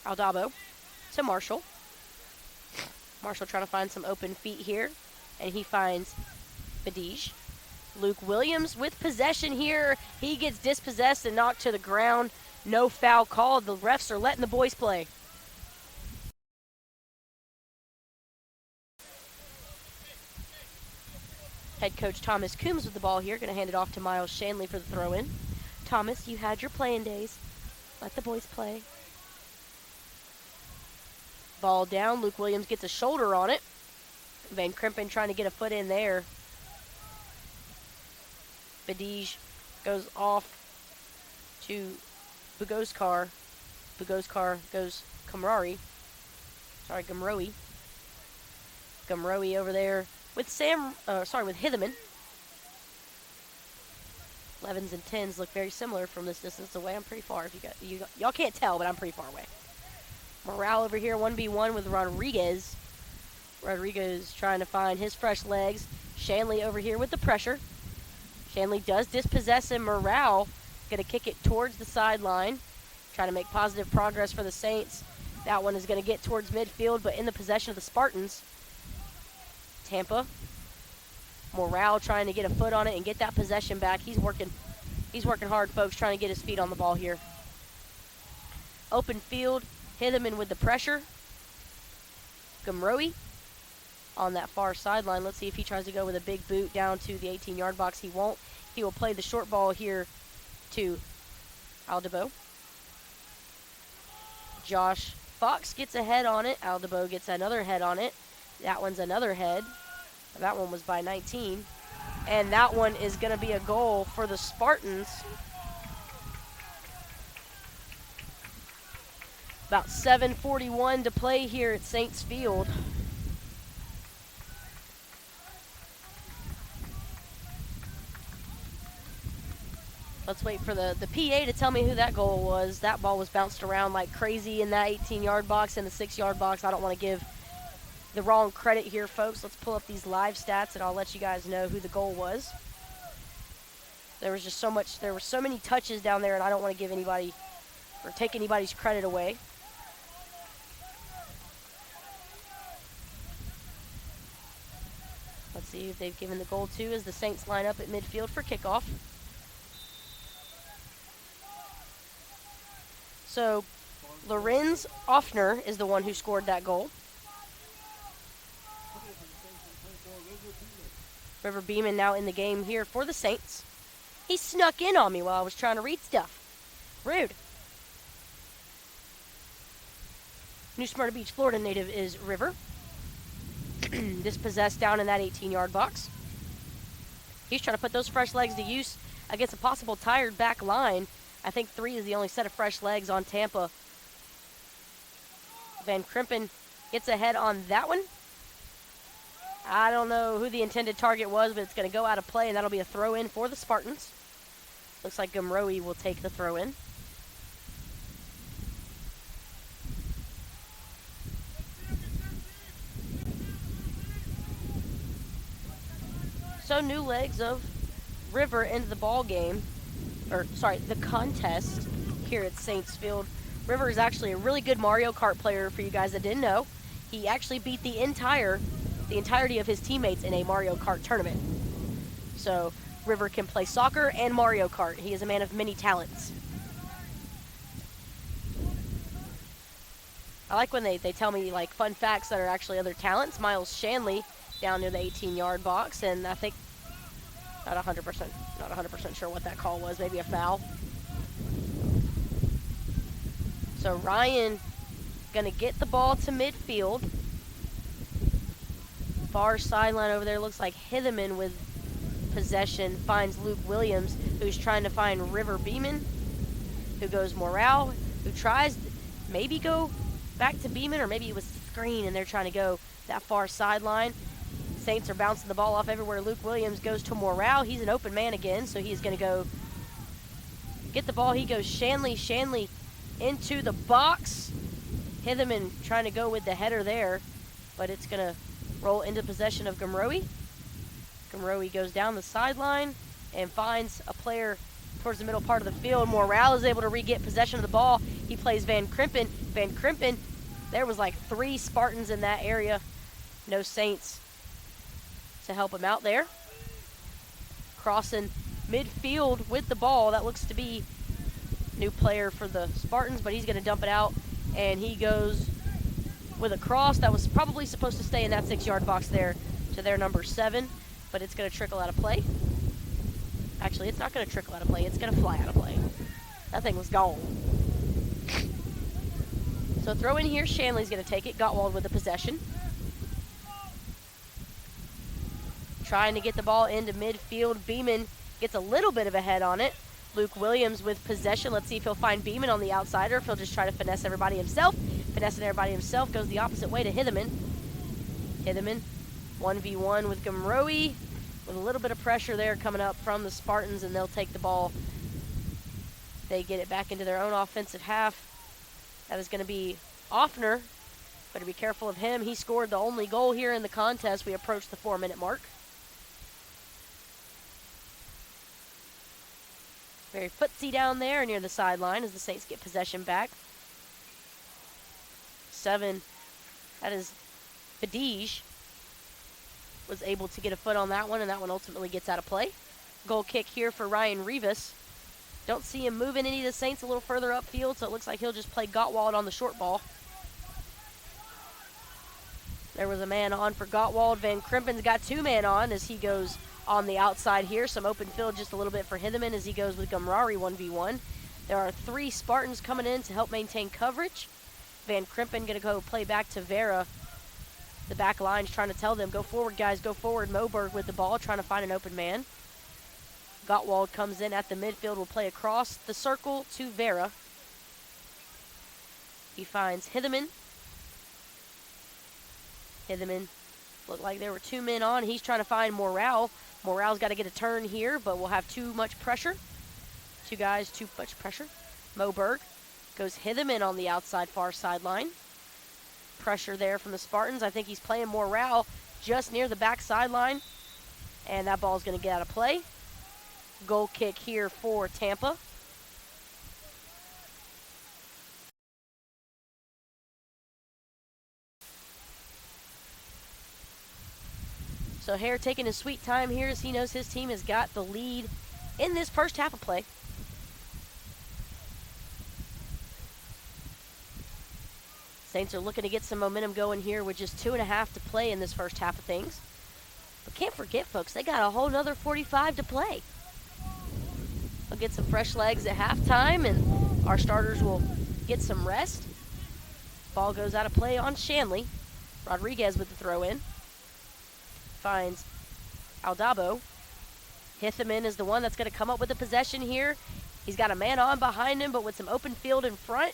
Aldabo to Marshall. Marshall trying to find some open feet here, and he finds Badige. Luke Williams with possession here. He gets dispossessed and knocked to the ground. No foul called. The refs are letting the boys play. Head coach Thomas Coombs with the ball here. Going to hand it off to Miles Shanley for the throw-in. Thomas, you had your playing days. Let the boys play. Ball down. Luke Williams gets a shoulder on it. Van Krimpen trying to get a foot in there. Badige goes off to Bugoskar. Bugoskar goes Gamrari. Gamroi over there with with Hitheman. 11s and 10s look very similar from this distance away. I'm pretty far. Y'all can't tell, but I'm pretty far away. Morale over here, 1v1 with Rodriguez. Rodriguez trying to find his fresh legs. Shanley over here with the pressure. Shanley does dispossess him. Morale going to kick it towards the sideline. Trying to make positive progress for the Saints. That one is going to get towards midfield, but in the possession of the Spartans. Tampa. Morale trying to get a foot on it and get that possession back. He's working hard, folks, trying to get his feet on the ball here. Open field. Hitheman with the pressure. Gamroi on that far sideline. Let's see if he tries to go with a big boot down to the 18-yard box. He won't. He will play the short ball here to Aldabo. Josh Fox gets a head on it. Aldebo gets another head on it. That one's another head. That one was by 19. And that one is going to be a goal for the Spartans. About 7:41 to play here at Saints Field. Let's wait for the PA to tell me who that goal was. That ball was bounced around like crazy in that 18-yard box and the 6-yard box. I don't want to give the wrong credit here, folks. Let's pull up these live stats, and I'll let you guys know who the goal was. There was just so much. There were so many touches down there, and I don't want to give anybody or take anybody's credit away. Let's see if they've given the goal to as the Saints line up at midfield for kickoff. So, Lorenz Offner is the one who scored that goal. River Beeman now in the game here for the Saints. He snuck in on me while I was trying to read stuff. Rude. New Smyrna Beach, Florida native is River. Dispossessed down in that 18-yard box. He's trying to put those fresh legs to use against a possible tired back line. I think 3 is the only set of fresh legs on Tampa. Van Krimpen gets ahead on that one. I don't know who the intended target was, but it's going to go out of play, and that'll be a throw-in for the Spartans. Looks like Gumroe will take the throw-in. So new legs of River into the ball game, the contest here at Saints Field. River is actually a really good Mario Kart player for you guys that didn't know. He actually beat the entirety of his teammates in a Mario Kart tournament. So River can play soccer and Mario Kart. He is a man of many talents. I like when they tell me like fun facts that are actually other talents. Miles Shanley down near the 18-yard box, and I think not 100% sure what that call was. Maybe a foul. So Ryan gonna get the ball to midfield. Far sideline over there looks like Hitherman with possession finds Luke Williams, who's trying to find River Beeman, who goes Morale, who tries to maybe go back to Beeman, or maybe it was screen and they're trying to go that far sideline. Saints are bouncing the ball off everywhere. Luke Williams goes to Morale. He's an open man again, so he's going to go get the ball. He goes Shanley into the box. Hitherman trying to go with the header there, but it's going to roll into possession of Gumroe. Gumroe goes down the sideline and finds a player towards the middle part of the field. Morale is able to re-get possession of the ball. He plays Van Krimpen. Van Krimpen, there was like 3 Spartans in that area. No Saints to help him out there. Crossing midfield with the ball. That looks to be a new player for the Spartans, but he's going to dump it out, and he goes with a cross that was probably supposed to stay in that 6-yard box there to their number 7, but it's going to trickle out of play. Actually, it's not going to trickle out of play. It's going to fly out of play. That thing was gone. So throw in here. Shanley's going to take it. Gottwald with the possession. Trying to get the ball into midfield. Beeman gets a little bit of a head on it. Luke Williams with possession. Let's see if he'll find Beeman on the outside, or if he'll just try to finesse everybody himself. Finessing everybody himself, goes the opposite way to Hitherman. Hitherman 1v1 with Gumroe, with a little bit of pressure there coming up from the Spartans, and they'll take the ball. They get it back into their own offensive half. That is going to be Offner. Better be careful of him. He scored the only goal here in the contest. We approach the 4-minute mark. Very footsie down there near the sideline as the Saints get possession back. 7, that is Fadige, was able to get a foot on that one, and that one ultimately gets out of play. Goal kick here for Ryan Rivas. Don't see him moving any of the Saints a little further upfield, so it looks like he'll just play Gottwald on the short ball. There was a man on for Gottwald. Van Krimpen's got 2 men on as he goes on the outside here. Some open field just a little bit for Hitherman as he goes with Gumrari 1v1. There are 3 Spartans coming in to help maintain coverage. Van Krimpen going to go play back to Vera. The back line's trying to tell them, go forward, guys, go forward. Moberg with the ball, trying to find an open man. Gottwald comes in at the midfield, will play across the circle to Vera. He finds Hitherman. Hitherman looked like there were 2 men on. He's trying to find Morale. Morale's got to get a turn here, but we'll have too much pressure. 2 guys, too much pressure. Moberg goes Hitherman on the outside far sideline. Pressure there from the Spartans. I think he's playing Morale just near the back sideline. And that ball's going to get out of play. Goal kick here for Tampa. So Hare taking his sweet time here as he knows his team has got the lead in this first half of play. Saints are looking to get some momentum going here with just 2.5 to play in this first half of things. But can't forget, folks, they got a whole nother 45 to play. They'll get some fresh legs at halftime, and our starters will get some rest. Ball goes out of play on Shanley. Rodriguez with the throw in. Finds Aldabo. Hitherman is the one that's going to come up with the possession here. He's got a man on behind him, but with some open field in front,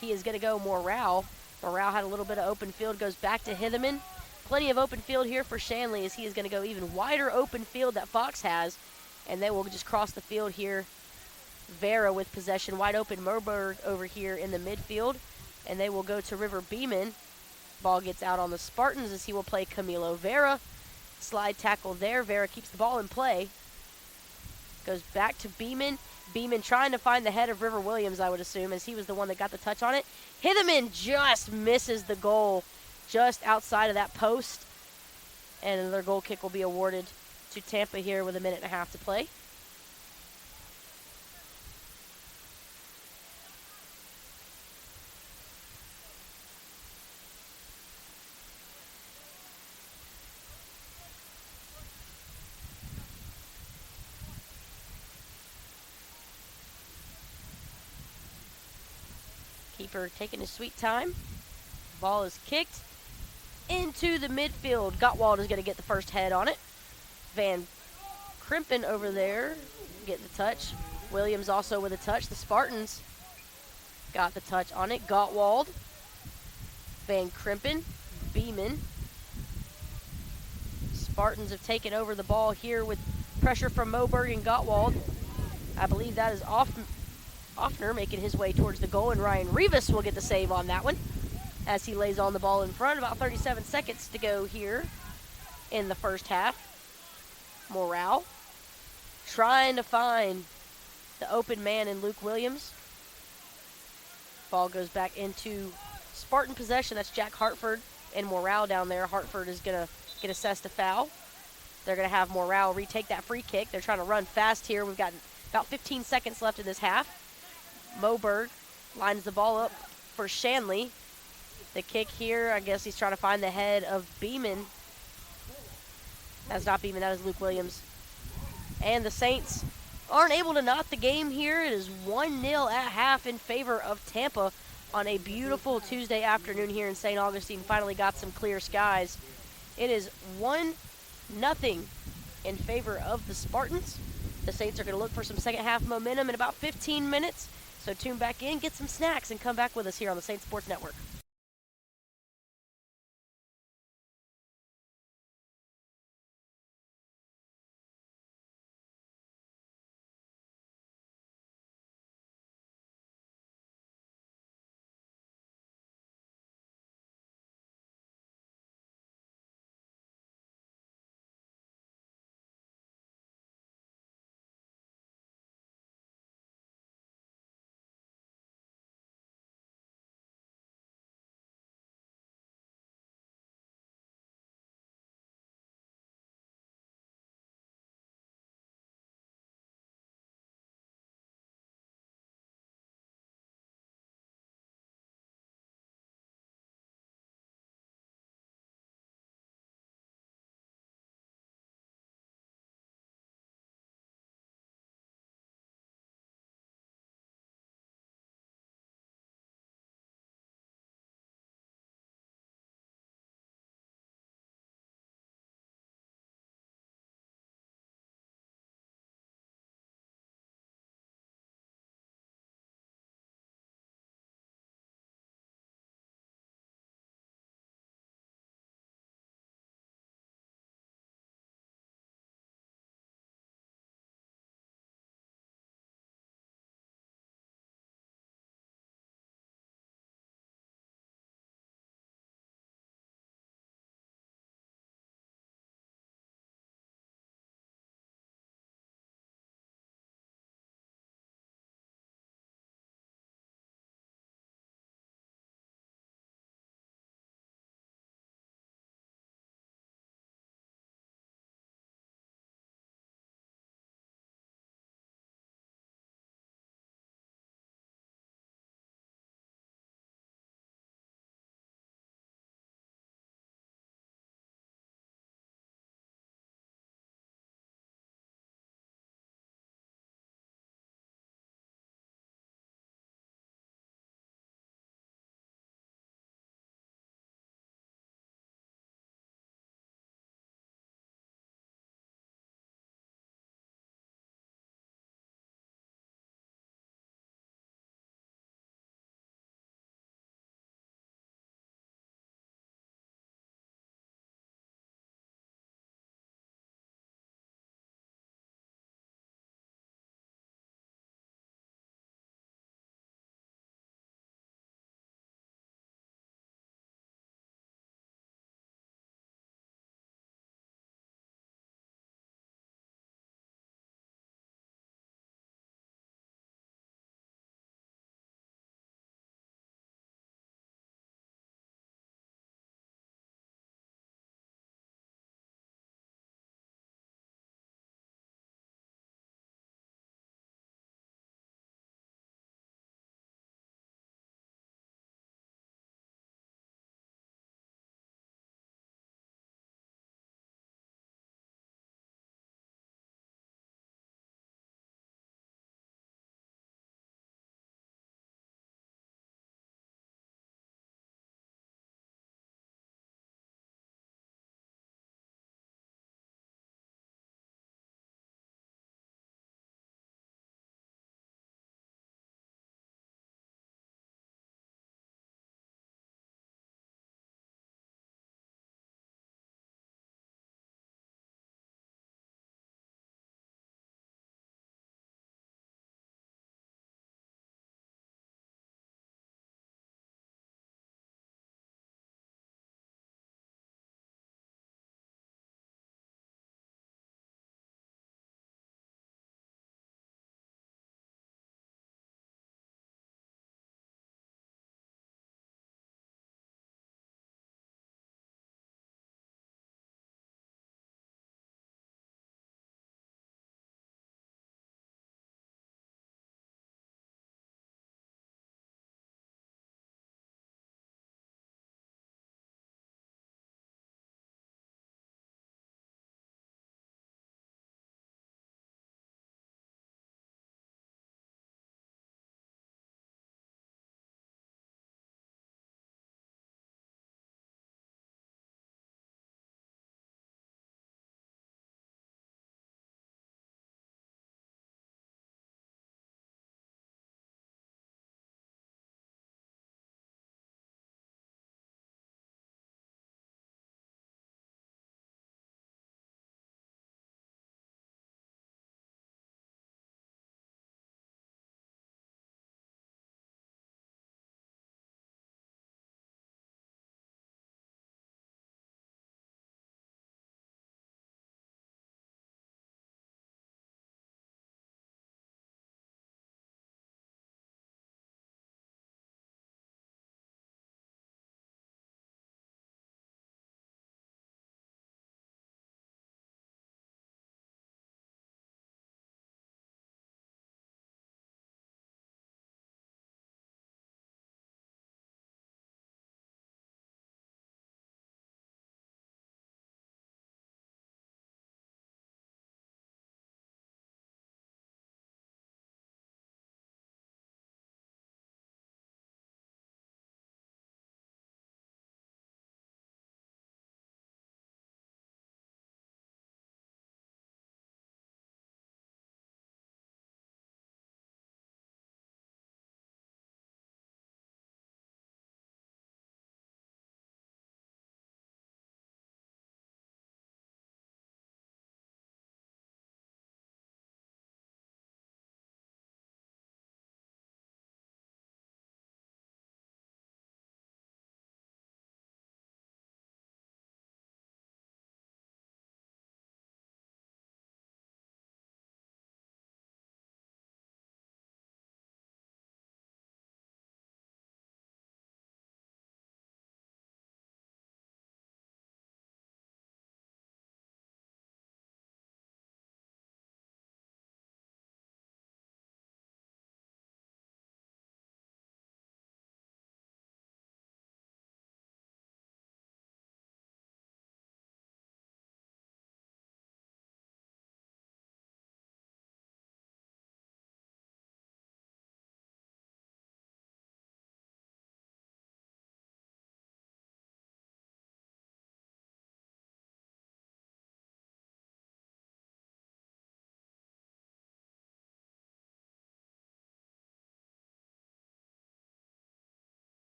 he is going to go Morale. Morale had a little bit of open field, goes back to Hitherman. Plenty of open field here for Shanley as he is going to go even wider open field that Fox has, and they will just cross the field here. Vera with possession, wide open. Moberg over here in the midfield, and they will go to River Beeman. Ball gets out on the Spartans as he will play Camilo Vera. Slide tackle there. Vera keeps the ball in play. Goes back to Beeman. Beeman trying to find the head of River Williams, I would assume, as he was the one that got the touch on it. Hitherman just misses the goal just outside of that post. And another goal kick will be awarded to Tampa here with 1.5 to play. Keeper taking his sweet time. Ball is kicked into the midfield. Gottwald is going to get the first head on it. Van Krimpen over there getting the touch. Williams also with a touch. The Spartans got the touch on it. Gottwald, Van Krimpen, Beeman. Spartans have taken over the ball here with pressure from Moberg and Gottwald. I believe that is Offner making his way towards the goal, and Ryan Rivas will get the save on that one as he lays on the ball in front. About 37 seconds to go here in the first half. Morale trying to find the open man in Luke Williams. Ball goes back into Spartan possession. That's Jack Hartford and Morale down there. Hartford is going to get assessed a foul. They're going to have Morale retake that free kick. They're trying to run fast here. We've got about 15 seconds left in this half. Moberg lines the ball up for Shanley. The kick here, I guess he's trying to find the head of Beeman. That's not Beeman, that is Luke Williams. And the Saints aren't able to knot the game here. It is 1-0 at half in favor of Tampa on a beautiful Tuesday afternoon here in St. Augustine. Finally got some clear skies. It is 1-0 in favor of the Spartans. The Saints are going to look for some second half momentum in about 15 minutes. So tune back in, get some snacks, and come back with us here on the Saints Sports Network.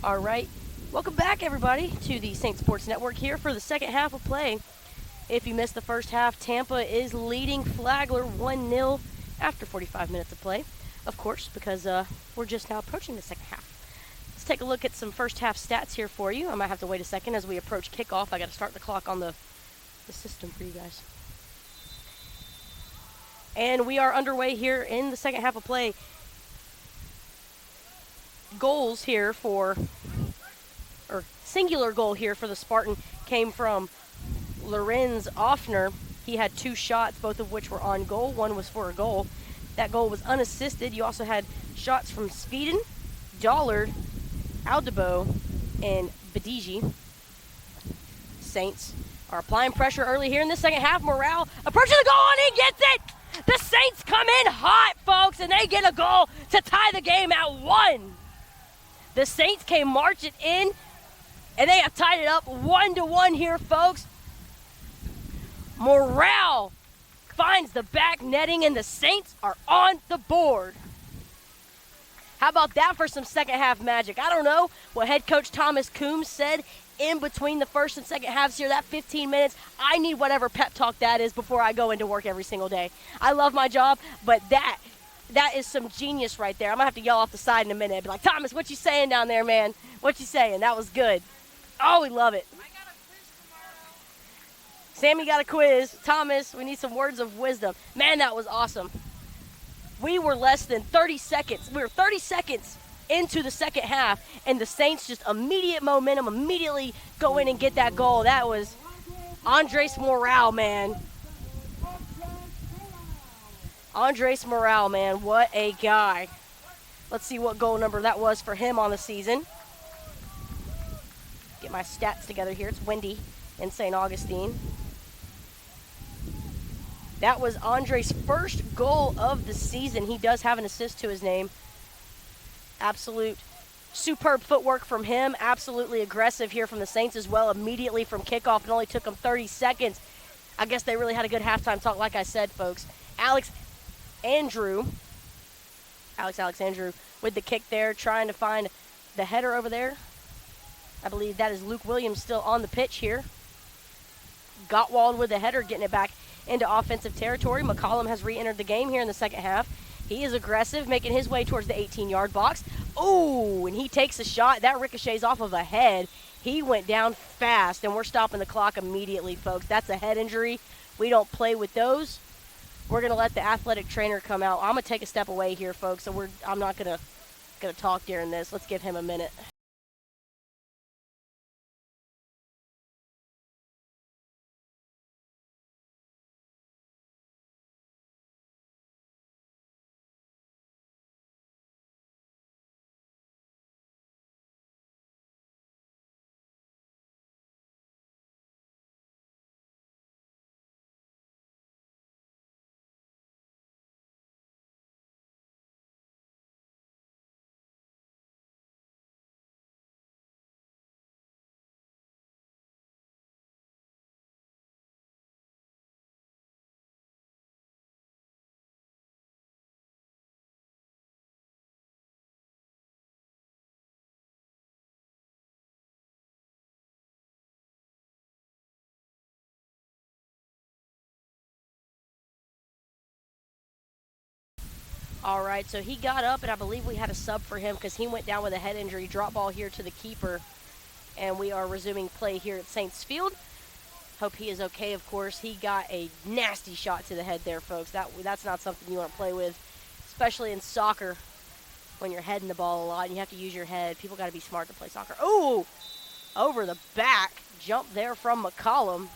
All right. Welcome back, everybody, to the Saint Sports Network here for the second half of play. If you missed the first half, Tampa is leading Flagler 1-0 after 45 minutes of play. Of course, because we're just now approaching the second half. Let's take a look at some first half stats here for you. I might have to wait a second as we approach kickoff. I got to start the clock on the system for you guys. And we are underway here in the second half of play. Goals here for, or singular goal here for the Spartan came from Lorenz Offner. He had 2 shots, both of which were on goal. One was for a goal. That goal was unassisted. You also had shots from Sweden, Dollard, Aldebo, and Badiji. Saints are applying pressure early here in the second half. Morale approaching the goal, and he gets it! The Saints come in hot, folks, and they get a goal to tie the game at 1. The Saints came marching in, and they have tied it up 1-1 here, folks. Morale finds the back netting, and the Saints are on the board. How about that for some second half magic? I don't know what head coach Thomas Coombs said in between the first and second halves here, that 15 minutes. I need whatever pep talk that is before I go into work every single day. I love my job, but that is some genius right there. I'm going to have to yell off the side in a minute. Be like, Thomas, what you saying down there, man? What you saying? That was good. Oh, we love it. I got a quiz tomorrow. Sammy got a quiz. Thomas, we need some words of wisdom. Man, that was awesome. We were less than 30 seconds. We were 30 seconds into the second half, and the Saints just immediate momentum, immediately go in and get that goal. That was Andres Morale, man. Andres Morale, man, what a guy. Let's see what goal number that was for him on the season. Get my stats together here. It's windy in St. Augustine. That was Andres' first goal of the season. He does have an assist to his name. Absolute superb footwork from him. Absolutely aggressive here from the Saints as well. Immediately from kickoff, it only took them 30 seconds. I guess they really had a good halftime talk, like I said, folks. Alex Andrew with the kick there, trying to find the header over there. I believe that is Luke Williams still on the pitch here. Gottwald with the header, getting it back into offensive territory. McCollum has re-entered the game here in the second half. He is aggressive, making his way towards the 18-yard box. Oh, and he takes a shot. That ricochets off of a head. He went down fast, and we're stopping the clock immediately, folks. That's a head injury. We don't play with those. We're going to let the athletic trainer come out. I'm going to take a step away here, folks, so I'm not going to talk during this. Let's give him a minute. All right, so he got up, and I believe we had a sub for him because he went down with a head injury. Drop ball here to the keeper, and we are resuming play here at Saints Field. Hope he is okay, of course. He got a nasty shot to the head there, folks. That's not something you want to play with, especially in soccer when you're heading the ball a lot and you have to use your head. People got to be smart to play soccer. Ooh, over the back. Jump there from McCollum.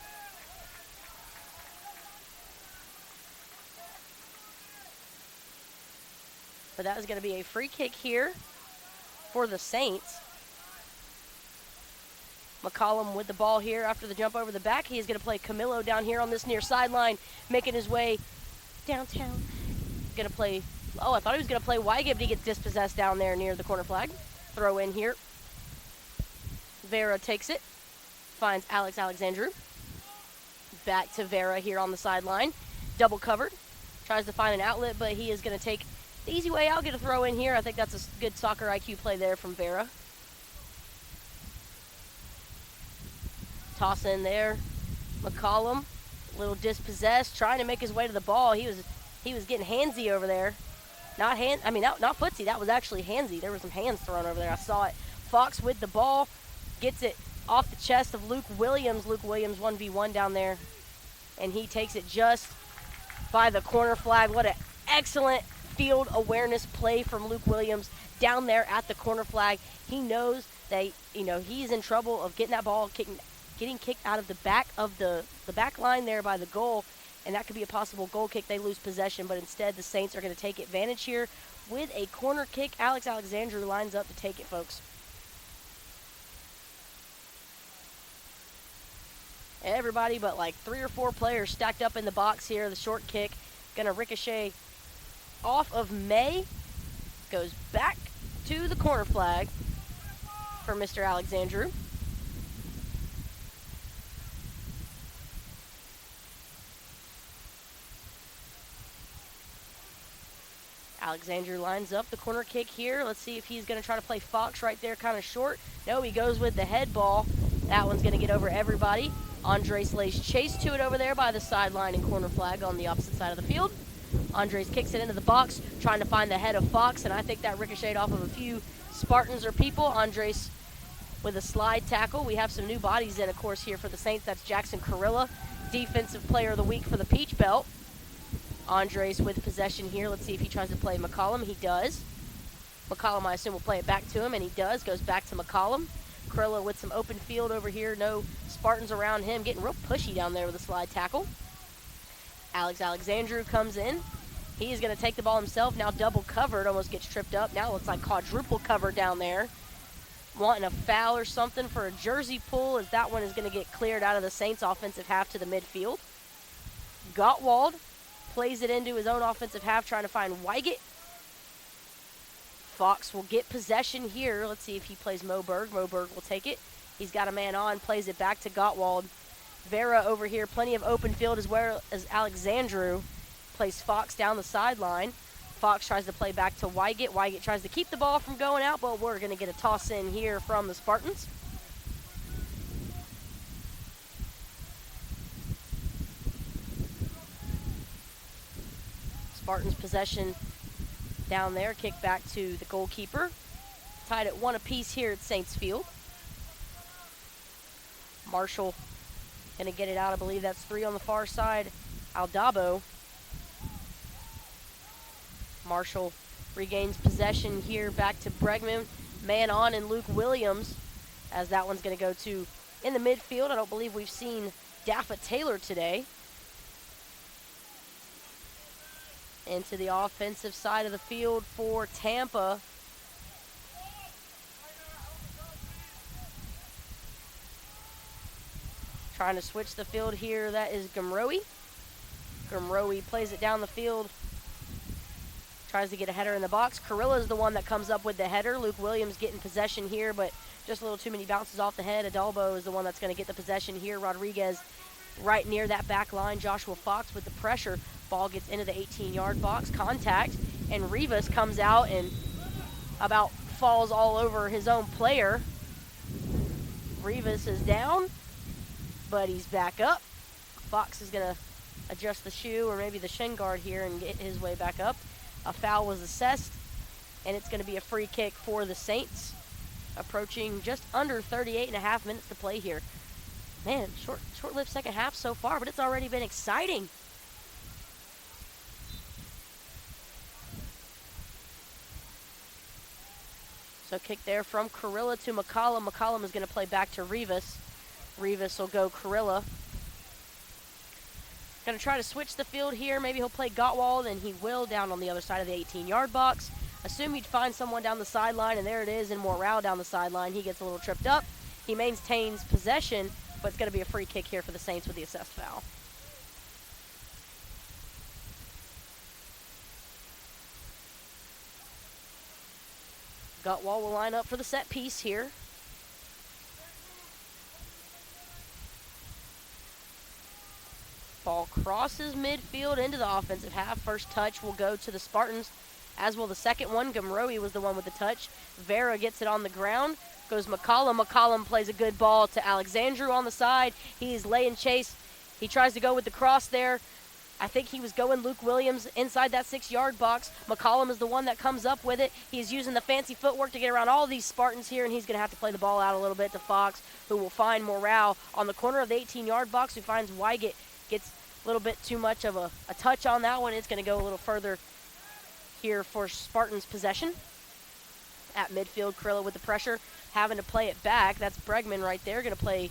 But that is going to be a free kick here for the Saints. McCollum with the ball here after the jump over the back. He is going to play Camilo down here on this near sideline, making his way downtown. Going to play, I thought he was going to play Wygib, but he gets dispossessed down there near the corner flag. Throw in here. Vera takes it, finds Alex Alexandru. Back to Vera here on the sideline. Double covered. Tries to find an outlet, but he is going to take the easy way out, get a throw in here. I think that's a good soccer IQ play there from Vera. Toss in there. McCollum, a little dispossessed, trying to make his way to the ball. He was getting handsy over there. Not footsie. That was actually handsy. There were some hands thrown over there. I saw it. Fox with the ball, gets it off the chest of Luke Williams. Luke Williams 1v1 down there, and he takes it just by the corner flag. What an excellent field awareness play from Luke Williams down there at the corner flag. He knows that he's in trouble of getting that ball getting kicked out of the back line there by the goal, and that could be a possible goal kick. They lose possession, but instead the Saints are going to take advantage here with a corner kick. Alex Alexandru lines up to take it, folks. Everybody but like 3 or 4 players stacked up in the box here. The short kick going to ricochet off of May. Goes back to the corner flag for Mr. Alexandru. Alexandru lines up the corner kick here. Let's see if he's going to try to play Fox right there, kind of short. No, he goes with the head ball. That one's going to get over everybody. Andres lays chase to it over there by the sideline and corner flag on the opposite side of the field. Andres kicks it into the box, trying to find the head of Fox, and I think that ricocheted off of a few Spartans or people. Andres with a slide tackle. We have some new bodies in, of course, here for the Saints. That's Jackson Carilla, Defensive Player of the Week for the Peach Belt. Andres with possession here. Let's see if he tries to play McCollum. He does. McCollum, I assume, will play it back to him, and he does. Goes back to McCollum. Carilla with some open field over here. No Spartans around him. Getting real pushy down there with a slide tackle. Alex Alexandru comes in. He is going to take the ball himself. Now double covered. Almost gets tripped up. Now looks like quadruple cover down there. Wanting a foul or something for a jersey pull, as that one is going to get cleared out of the Saints offensive half to the midfield. Gottwald plays it into his own offensive half, trying to find Wygant. Fox will get possession here. Let's see if he plays Moberg. Moberg will take it. He's got a man on, plays it back to Gottwald. Vera over here, plenty of open field as well as Alexandru. Plays Fox down the sideline. Fox tries to play back to Wygant. Wygant tries to keep the ball from going out, but we're going to get a toss in here from the Spartans. Spartans possession down there. Kick back to the goalkeeper. Tied at 1 apiece here at Saints Field. Marshall going to get it out. I believe that's 3 on the far side. Aldabo. Marshall regains possession here back to Bregman. Man on and Luke Williams, as that one's going to go to in the midfield. I don't believe we've seen Daffa Taylor today. Into the offensive side of the field for Tampa. Trying to switch the field here. That is Gumroe. Gumroe plays it down the field. Tries to get a header in the box. Carilla is the one that comes up with the header. Luke Williams getting possession here, but just a little too many bounces off the head. Adalbo is the one that's going to get the possession here. Rodriguez right near that back line. Joshua Fox with the pressure. Ball gets into the 18-yard box. Contact, and Rivas comes out and about falls all over his own player. Rivas is down, but he's back up. Fox is going to adjust the shoe or maybe the shin guard here and get his way back up. A foul was assessed, and it's going to be a free kick for the Saints. Approaching just under 38 and a half minutes to play here. Man, short-lived second half so far, but it's already been exciting. So kick there from Carilla to McCollum. McCollum is going to play back to Rivas. Rivas will go Carilla. Going to try to switch the field here. Maybe he'll play Gottwald, and he will down on the other side of the 18-yard box. Assume you'd find someone down the sideline, and there it is, and Morale down the sideline. He gets a little tripped up. He maintains possession, but it's going to be a free kick here for the Saints with the assessed foul. Gottwald will line up for the set piece here. Ball crosses midfield into the offensive half. First touch will go to the Spartans, as will the second one. Gumroe was the one with the touch. Vera gets it on the ground. goes McCollum. McCollum plays a good ball to Alexandru on the side. He's laying chase. He tries to go with the cross there. I think he was going Luke Williams inside that 6-yard box. McCollum is the one that comes up with it. He's using the fancy footwork to get around all these Spartans here, and he's going to have to play the ball out a little bit to Fox, who will find Morale on the corner of the 18-yard box, who finds Wygant. Gets a little bit too much of a touch on that one. It's going to go a little further here for Spartans possession. At midfield, Krilla with the pressure, having to play it back. That's Bregman right there, going to play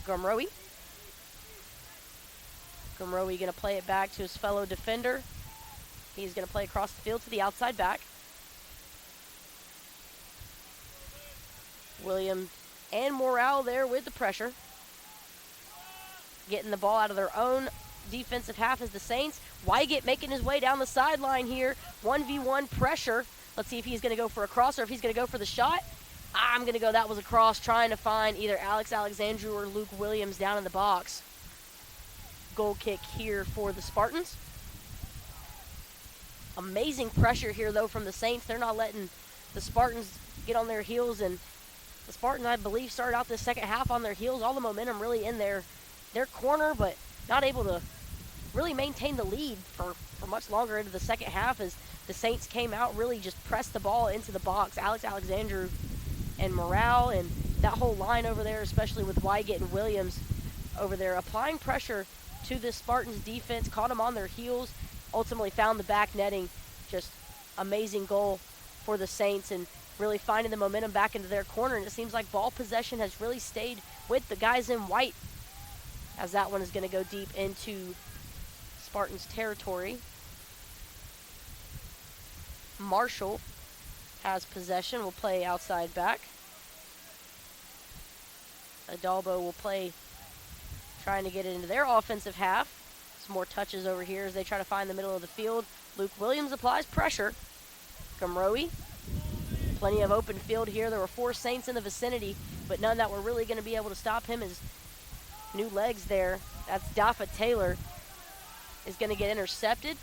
Gumroe. Gumroe going to play it back to his fellow defender. He's going to play across the field to the outside back. Williams and Morale there with the pressure. Getting the ball out of their own defensive half is the Saints. Wygant making his way down the sideline here. 1v1 pressure. Let's see if he's going to go for a cross or if he's going to go for the shot. I'm going to go that was a cross, trying to find either Alex Alexandru or Luke Williams down in the box. Goal kick here for the Spartans. Amazing pressure here, though, from the Saints. They're not letting the Spartans get on their heels, and the Spartans, I believe, started out the second half on their heels. All the momentum really in their corner, but not able to really maintain the lead for much longer into the second half as the Saints came out, really just pressed the ball into the box. Alex Alexandru and Morale and that whole line over there, especially with Wygant and Williams over there, applying pressure to this Spartans defense, caught them on their heels, ultimately found the back netting. Just amazing goal for the Saints and really finding the momentum back into their corner. And it seems like ball possession has really stayed with the guys in white, as that one is going to go deep into Spartans territory. Marshall has possession, will play outside back. Adalbo will play, trying to get it into their offensive half. Some more touches over here as they try to find the middle of the field. Luke Williams applies pressure. Gumroe. Plenty of open field here. There were 4 Saints in the vicinity, but none that were really going to be able to stop him. His new legs there. That's Dafa Taylor is going to get intercepted.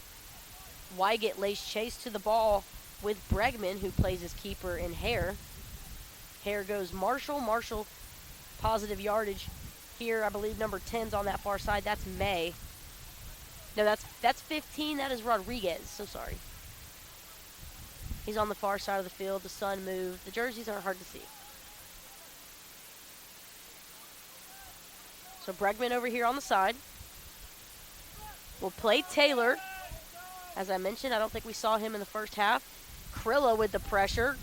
Wygant lays chase to the ball with Bregman, who plays his keeper in Hare. Hare goes Marshall. Marshall, positive yardage here. I believe number 10's on that far side. That's May. No, that's 15. That is Rodriguez. So sorry. He's on the far side of the field. The sun moved. The jerseys aren't hard to see. So Bregman over here on the side. Will play Taylor. As I mentioned, I don't think we saw him in the first half. Krilla with the pressure.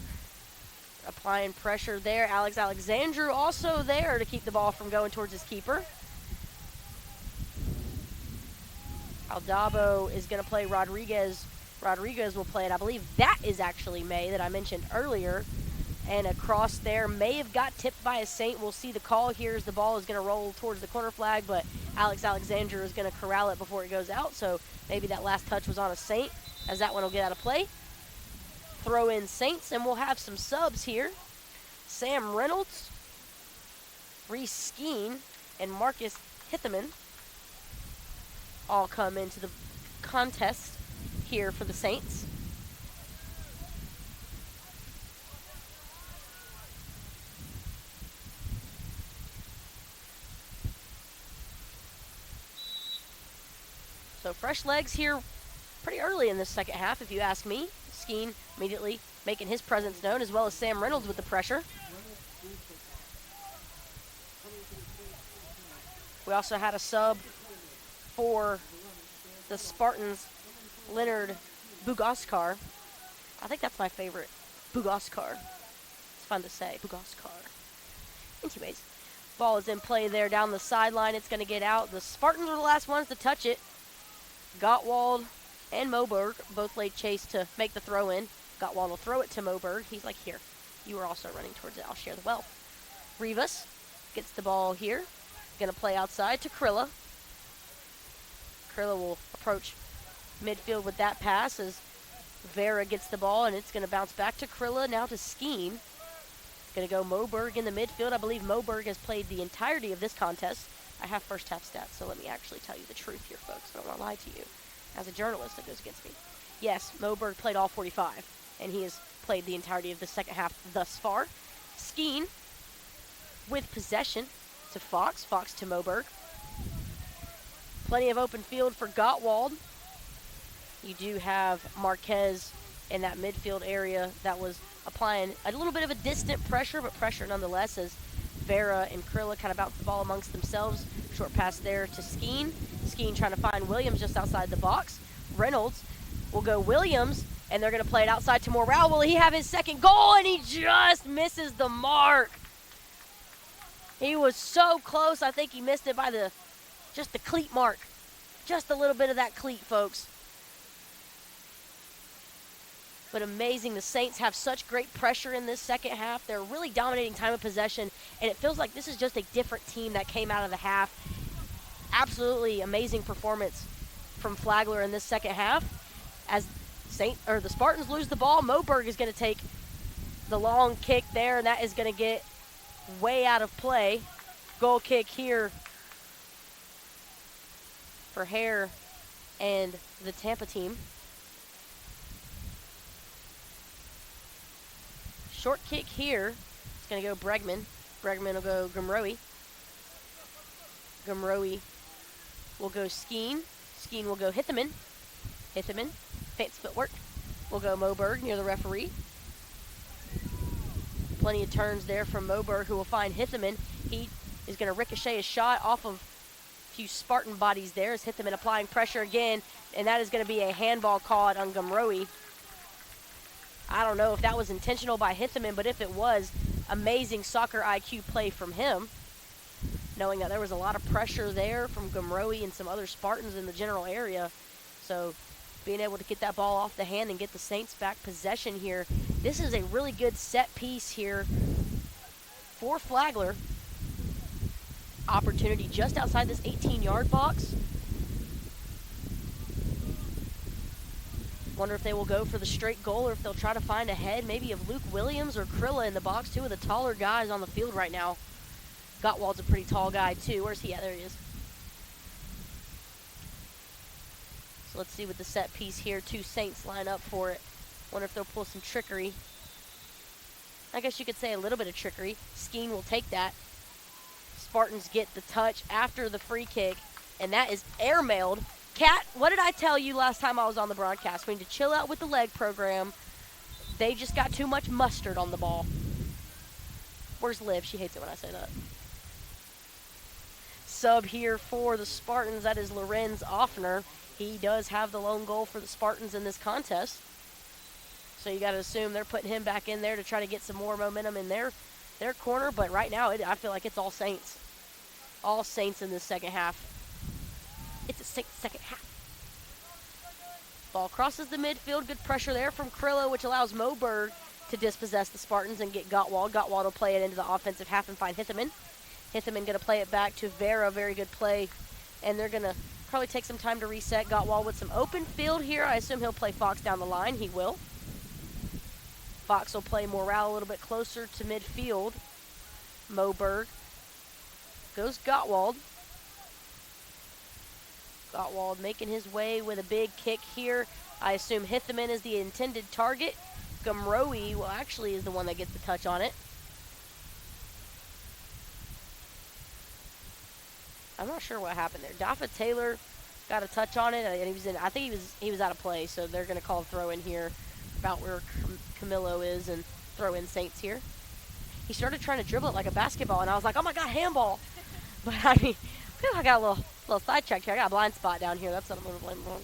Applying pressure there. Alex Alexandru also there to keep the ball from going towards his keeper. Aldabo is going to play Rodriguez. Rodriguez will play it. I believe that is actually May that I mentioned earlier. And across there, may have got tipped by a Saint. We'll see the call here as the ball is going to roll towards the corner flag, but Alex Alexandru is going to corral it before it goes out. So maybe that last touch was on a Saint, as that one will get out of play. Throw in Saints, and we'll have some subs here. Sam Reynolds, Reese Skeen, and Marcus Hitheman all come into the contest here for the Saints. So fresh legs here pretty early in this second half, if you ask me. Skeen immediately making his presence known, as well as Sam Reynolds with the pressure. We also had a sub for the Spartans, Leonard Bugaskar. I think that's my favorite, Bugaskar. It's fun to say, Bugaskar. Anyways, ball is in play there down the sideline. It's going to get out. The Spartans are the last ones to touch it. Gottwald and Moberg both laid chase to make the throw in. Gottwald will throw it to Moberg. He's like, here, you are also running towards it. I'll share the wealth. Rivas gets the ball here. Going to play outside to Krilla. Krilla will approach midfield with that pass as Vera gets the ball, and it's going to bounce back to Krilla, now to Skeen. Going to go Moberg in the midfield. I believe Moberg has played the entirety of this contest. I have first half stats, so let me actually tell you the truth here, folks. I don't want to lie to you. As a journalist, that goes against me. Yes, Moberg played all 45, and he has played the entirety of the second half thus far. Skeen with possession to Fox. Fox to Moberg. Plenty of open field for Gottwald. You do have Marquez in that midfield area that was applying a little bit of a distant pressure, but pressure nonetheless, as Vera and Krilla kind of bounce the ball amongst themselves. Short pass there to Skeen. Skeen trying to find Williams just outside the box. Reynolds will go Williams, and they're going to play it outside to Morale. Will he have his second goal? And he just misses the mark. He was so close. I think he missed it by just the cleat mark. Just a little bit of that cleat, folks. But amazing. The Saints have such great pressure in this second half. They're really dominating time of possession, and it feels like this is just a different team that came out of the half. Absolutely amazing performance from Flagler in this second half. As the Spartans lose the ball, Moberg is going to take the long kick there, and that is going to get way out of play. Goal kick here for Hare and the Tampa team. Short kick here. It's going to go Bregman. Bregman will go Gumroe. Gumroe will go Skeen. Skeen will go Hitheman. Hitheman, fancy footwork, will go Moberg near the referee. Plenty of turns there from Moberg, who will find Hitheman. He is going to ricochet a shot off of a few Spartan bodies there as Hitheman applying pressure again, and that is going to be a handball called on Gumroe. I don't know if that was intentional by Hitheman, but if it was, amazing soccer IQ play from him, knowing that there was a lot of pressure there from Gumroe and some other Spartans in the general area. So being able to get that ball off the hand and get the Saints back possession here. This is a really good set piece here for Flagler. Opportunity just outside this 18-yard box. Wonder if they will go for the straight goal or if they'll try to find a head maybe of Luke Williams or Krilla in the box, two of the taller guys on the field right now. Gottwald's a pretty tall guy too. Where's he at? There he is. So let's see with the set piece here. Two Saints line up for it. Wonder if they'll pull some trickery. I guess you could say a little bit of trickery. Skeen will take that. Spartans get the touch after the free kick, and that is airmailed. Kat, what did I tell you last time I was on the broadcast? We need to chill out with the leg program. They just got too much mustard on the ball. Where's Liv? She hates it when I say that. Sub here for the Spartans. That is Lorenz Offner. He does have the lone goal for the Spartans in this contest. So you got to assume they're putting him back in there to try to get some more momentum in their corner. But right now, I feel like it's all Saints. All Saints in this second half. It's a Saints second half. Ball crosses the midfield. Good pressure there from Krilla, which allows Moberg to dispossess the Spartans and get Gottwald. Gottwald will play it into the offensive half and find Hitheman. Hitheman going to play it back to Vera. Very good play. And they're going to probably take some time to reset. Gottwald with some open field here. I assume he'll play Fox down the line. He will. Fox will play Morale a little bit closer to midfield. Moberg. Goes Gottwald. Gottwald making his way with a big kick here. I assume Hitheman is the intended target. Gumroe, well, actually is the one that gets the touch on it. I'm not sure what happened there. Daffa Taylor got a touch on it, and I think he was out of play, so they're going to call a throw in here about where Camillo is and throw in Saints here. He started trying to dribble it like a basketball, and I was like, oh my God, handball. But I mean, I got a little sidetracked here. I got a blind spot down here. That's what I'm going to blame it on.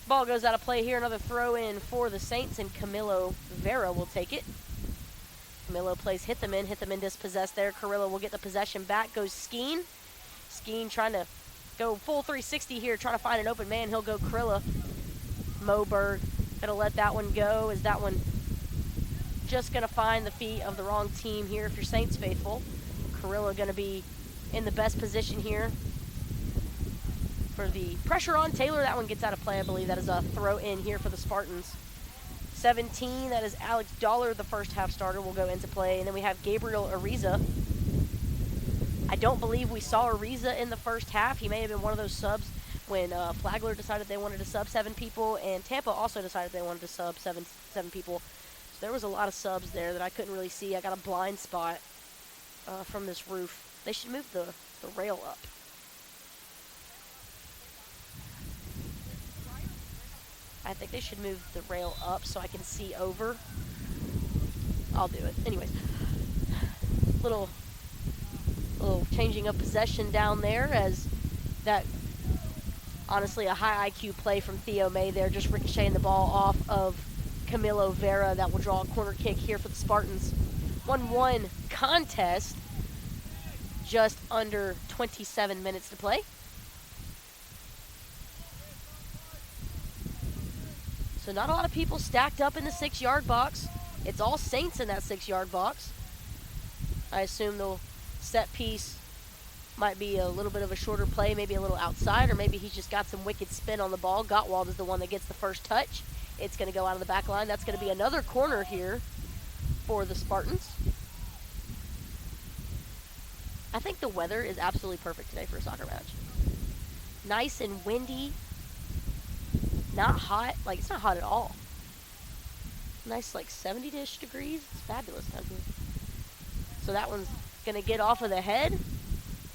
Ball goes out of play here. Another throw in for the Saints, and Camilo Vera will take it. Camilo plays Hitheman. Hitheman dispossessed there. Carrillo will get the possession back. Goes Skeen. Skeen trying to go full 360 here, trying to find an open man. He'll go Krilla. Moberg going to let that one go. Is that one just going to find the feet of the wrong team here if you're Saints faithful? Carrillo going to be in the best position here for the pressure on Taylor. That one gets out of play, I believe. That is a throw in here for the Spartans. 17, that is Alex Dollar, the first half starter, will go into play. And then we have Gabriel Ariza. I don't believe we saw Ariza in the first half. He may have been one of those subs when Flagler decided they wanted to sub 7 people, and Tampa also decided they wanted to sub seven people. So there was a lot of subs there that I couldn't really see. I got a blind spot from this roof. They should move the rail up. I think they should move the rail up so I can see over. I'll do it. Anyways, little changing of possession down there, as that, honestly, a high IQ play from Theo May there, just ricocheting the ball off of Camilo Vera. That will draw a corner kick here for the Spartans. 1-1 contest, just under 27 minutes to play. So not a lot of people stacked up in the 6-yard box. It's all Saints in that 6-yard box. I assume the set piece might be a little bit of a shorter play, maybe a little outside, or maybe he's just got some wicked spin on the ball. Gottwald is the one that gets the first touch. It's going to go out of the back line. That's going to be another corner here for the Spartans. I think the weather is absolutely perfect today for a soccer match. Nice and windy. Not hot. Like, it's not hot at all. Nice, like 70-ish degrees. It's fabulous down here. So that one's going to get off of the head.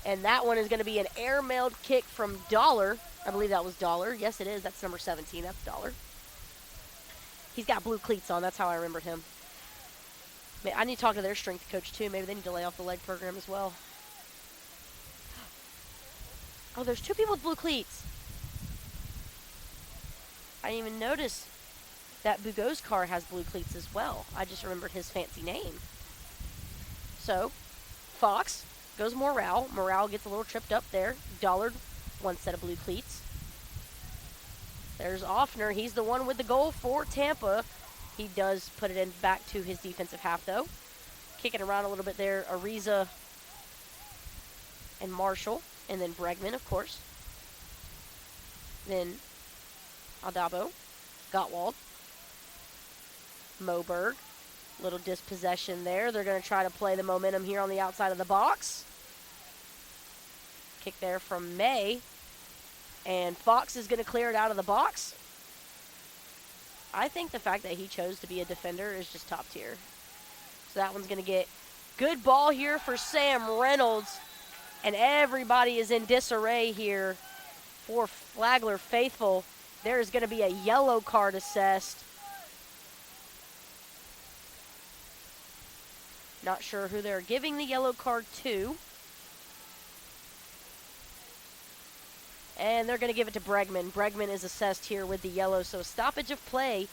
And that one is going to be an air-mailed kick from Dollar. I believe that was Dollar. Yes, it is. That's number 17. That's Dollar. He's got blue cleats on. That's how I remembered him. I need to talk to their strength coach, too. Maybe they need to lay off the leg program as well. Oh, there's 2 people with blue cleats. I didn't even notice that Bugot's car has blue cleats as well. I just remembered his fancy name. So, Fox goes Morale. Morale gets a little tripped up there. Dollard, 1 set of blue cleats. There's Offner. He's the one with the goal for Tampa. He does put it in back to his defensive half, though. Kicking around a little bit there, Ariza and Marshall. And then Bregman, of course. Then Aldabo, Gottwald, Moberg. Little dispossession there. They're going to try to play the momentum here on the outside of the box. Kick there from May. And Fox is going to clear it out of the box. I think the fact that he chose to be a defender is just top tier. So that one's going to get good ball here for Sam Reynolds. And everybody is in disarray here for Flagler faithful. There is going to be a yellow card assessed. Not sure who they're giving the yellow card to. And they're going to give it to Bregman. Bregman is assessed here with the yellow. So a stoppage of play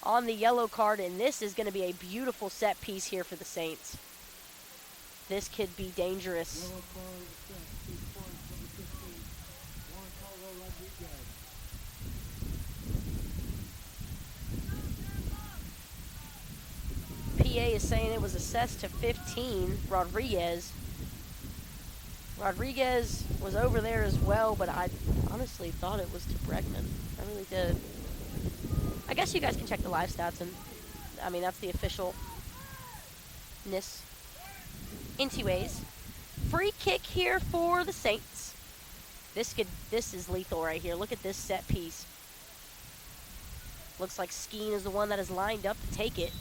on the yellow card. And this is going to be a beautiful set piece here for the Saints. This could be dangerous. PA is saying it was assessed to 15, Rodriguez. Rodriguez was over there as well, but I honestly thought it was to Bregman. I really did. I guess you guys can check the live stats, and I mean, that's the officialness. Anyways, free kick here for the Saints. This is lethal right here. Look at this set piece. Looks like Skeen is the one that is lined up to take it.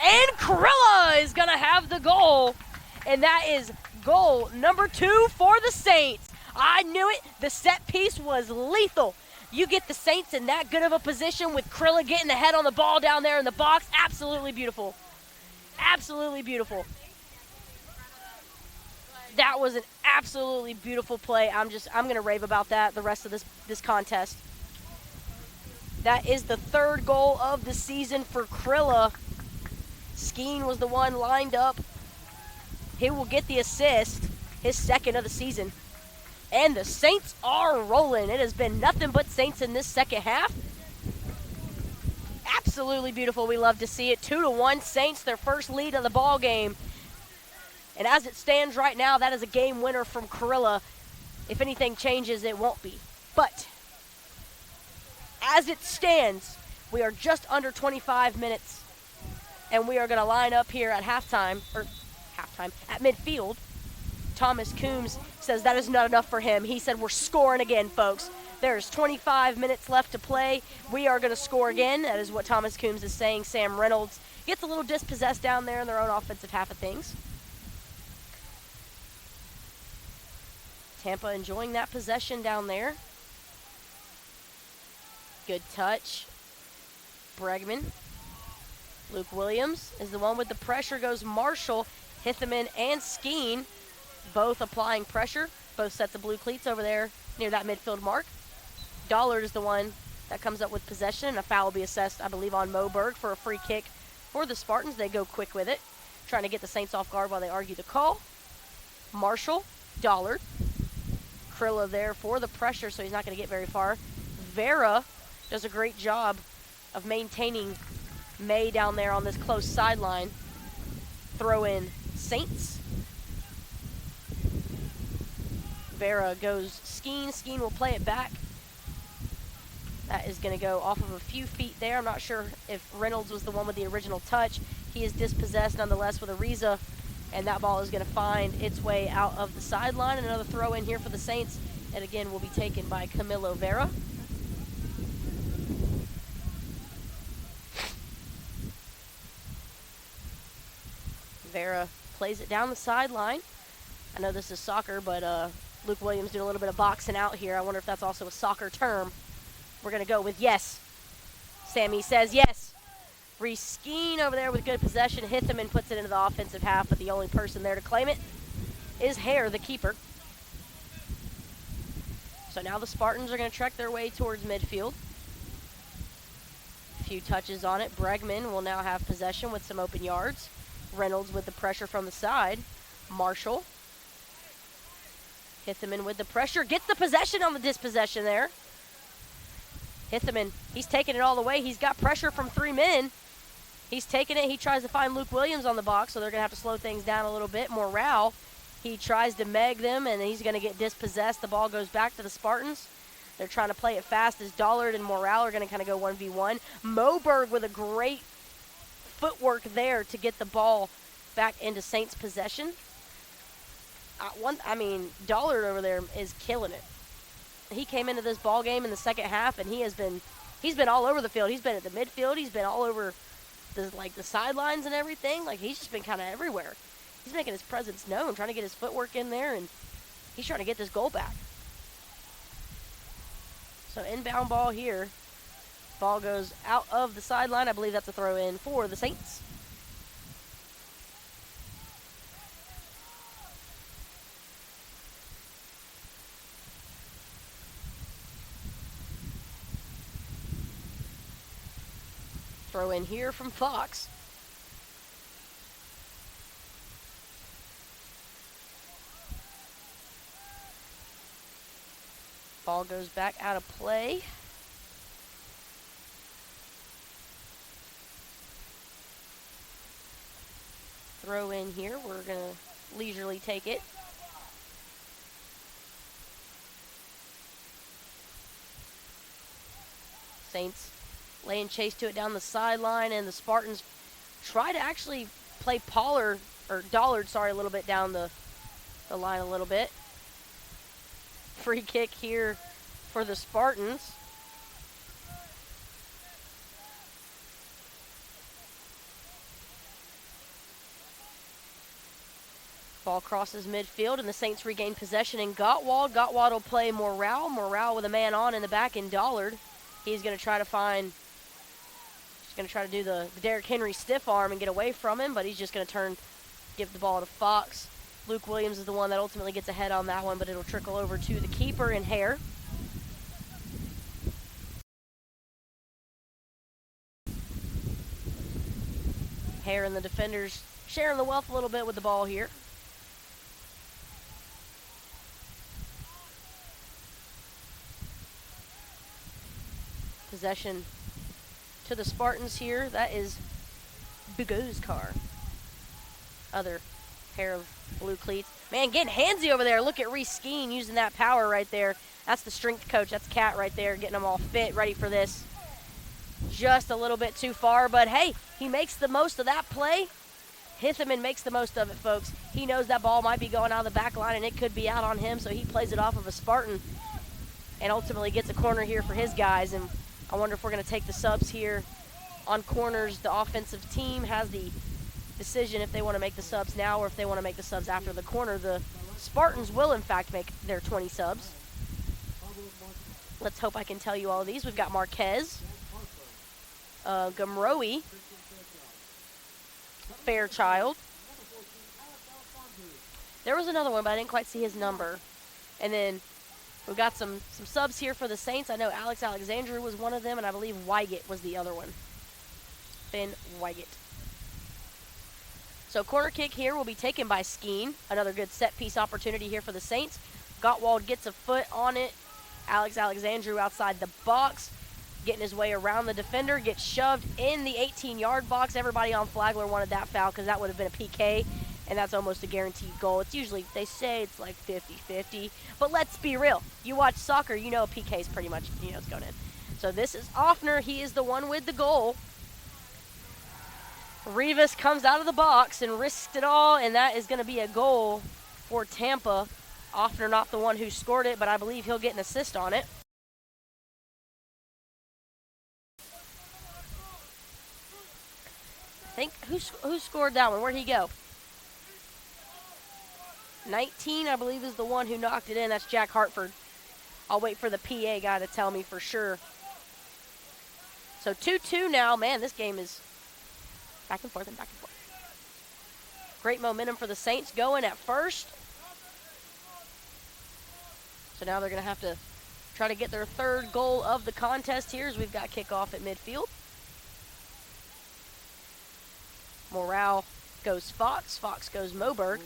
And Krilla is going to have the goal. And that is goal number 2 for the Saints. I knew it. The set piece was lethal. You get the Saints in that good of a position with Krilla getting the head on the ball down there in the box. Absolutely beautiful. Absolutely beautiful. That was an absolutely beautiful play. I'm going to rave about that the rest of this contest. That is the 3rd goal of the season for Krilla. Skeen was the one lined up. He will get the assist, his 2nd of the season. And the Saints are rolling. It has been nothing but Saints in this second half. Absolutely beautiful. We love to see it. 2-1 Saints, their first lead of the ball game. And as it stands right now, that is a game winner from Krilla. If anything changes, it won't be. But as it stands, we are just under 25 minutes. And we are going to line up here at at midfield. Thomas Coombs says that is not enough for him. He said, we're scoring again, folks. There's 25 minutes left to play. We are going to score again. That is what Thomas Coombs is saying. Sam Reynolds gets a little dispossessed down there in their own offensive half of things. Tampa enjoying that possession down there. Good touch. Bregman. Luke Williams is the one with the pressure. Goes Marshall, Hitheman, and Skeen, both applying pressure. Both sets of blue cleats over there near that midfield mark. Dollard is the one that comes up with possession, and a foul will be assessed, I believe, on Moberg for a free kick for the Spartans. They go quick with it, trying to get the Saints off guard while they argue the call. Marshall, Dollard. Krilla there for the pressure, so he's not going to get very far. Vera does a great job of maintaining May down there on this close sideline. Throw in Saints. Vera goes Skeen. Skeen will play it back. That is going to go off of a few feet there. I'm not sure if Reynolds was the one with the original touch. He is dispossessed nonetheless with Ariza, and that ball is going to find its way out of the sideline. Another throw in here for the Saints, and again will be taken by Camilo Vera. Vera plays it down the sideline. I know this is soccer, but Luke Williams doing a little bit of boxing out here. I wonder if that's also a soccer term. We're going to go with yes. Sammy says yes. Reese Skeen over there with good possession. Hitheman puts it into the offensive half, but the only person there to claim it is Hare, the keeper. So now the Spartans are going to trek their way towards midfield. A few touches on it. Bregman will now have possession with some open yards. Reynolds with the pressure from the side. Marshall. Hitheman with the pressure. Gets the possession on the dispossession there. Hitheman, he's taking it all the way. He's got pressure from three men. He's taking it. He tries to find Luke Williams on the box, so they're going to have to slow things down a little bit. Morale, he tries to meg them, and he's going to get dispossessed. The ball goes back to the Spartans. They're trying to play it fast as Dollard and Morale are going to kind of go 1v1. Moberg with a great footwork there to get the ball back into Saints' possession. Dollard over there is killing it. He came into this ball game in the second half, and he's been all over the field. He's been at the midfield. He's been all over the sidelines and everything. Like, he's just been kind of everywhere. He's making his presence known, trying to get his footwork in there, and he's trying to get this goal back. So inbound ball here. Ball goes out of the sideline. I believe that's a throw in for the Saints. Throw in here from Fox. Ball goes back out of play. Throw in here. We're going to leisurely take it. Saints laying chase to it down the sideline, and the Spartans try to actually play Dollard, a little bit down the line a little bit. Free kick here for the Spartans. Ball crosses midfield, and the Saints regain possession in Gottwald. Gottwald will play Morale. Morale with a man on in the back in Dollard. He's going to try to do the Derrick Henry stiff arm and get away from him, but he's just going to give the ball to Fox. Luke Williams is the one that ultimately gets ahead on that one, but it'll trickle over to the keeper in Hare. Hare and the defenders sharing the wealth a little bit with the ball here. Possession to the Spartans here. That is Bugot's car. Other pair of blue cleats. Man, getting handsy over there. Look at Reese Skeen using that power right there. That's the strength coach. That's Kat right there, getting them all fit, ready for this. Just a little bit too far, but hey, he makes the most of that play. Hitherman makes the most of it, folks. He knows that ball might be going out of the back line and it could be out on him, so he plays it off of a Spartan and ultimately gets a corner here for his guys. And I wonder if we're going to take the subs here on corners. The offensive team has the decision if they want to make the subs now or if they want to make the subs after the corner. The Spartans will, in fact, make their 20 subs. Let's hope I can tell you all of these. We've got Marquez, Gumroe, Fairchild. There was another one, but I didn't quite see his number. And then we've got some subs here for the Saints. I know Alex Alexandru was one of them, and I believe Wygant was the other one. Finn Wygant. So corner kick here will be taken by Skeen. Another good set-piece opportunity here for the Saints. Gottwald gets a foot on it. Alex Alexandru outside the box, getting his way around the defender, gets shoved in the 18-yard box. Everybody on Flagler wanted that foul because that would have been a PK, and that's almost a guaranteed goal. It's usually, they say it's like 50-50, but let's be real. You watch soccer, you know a PK is pretty much, it's going in. So this is Offner. He is the one with the goal. Rivas comes out of the box and risked it all, and that is going to be a goal for Tampa. Offner not the one who scored it, but I believe he'll get an assist on it. I think, who scored that one? Where'd he go? 19, I believe, is the one who knocked it in. That's Jack Hartford. I'll wait for the PA guy to tell me for sure. So 2-2 now. Man, this game is back and forth and back and forth. Great momentum for the Saints going at first. So now they're going to have to try to get their third goal of the contest here as we've got kickoff at midfield. Morale goes Fox. Fox goes Moberg.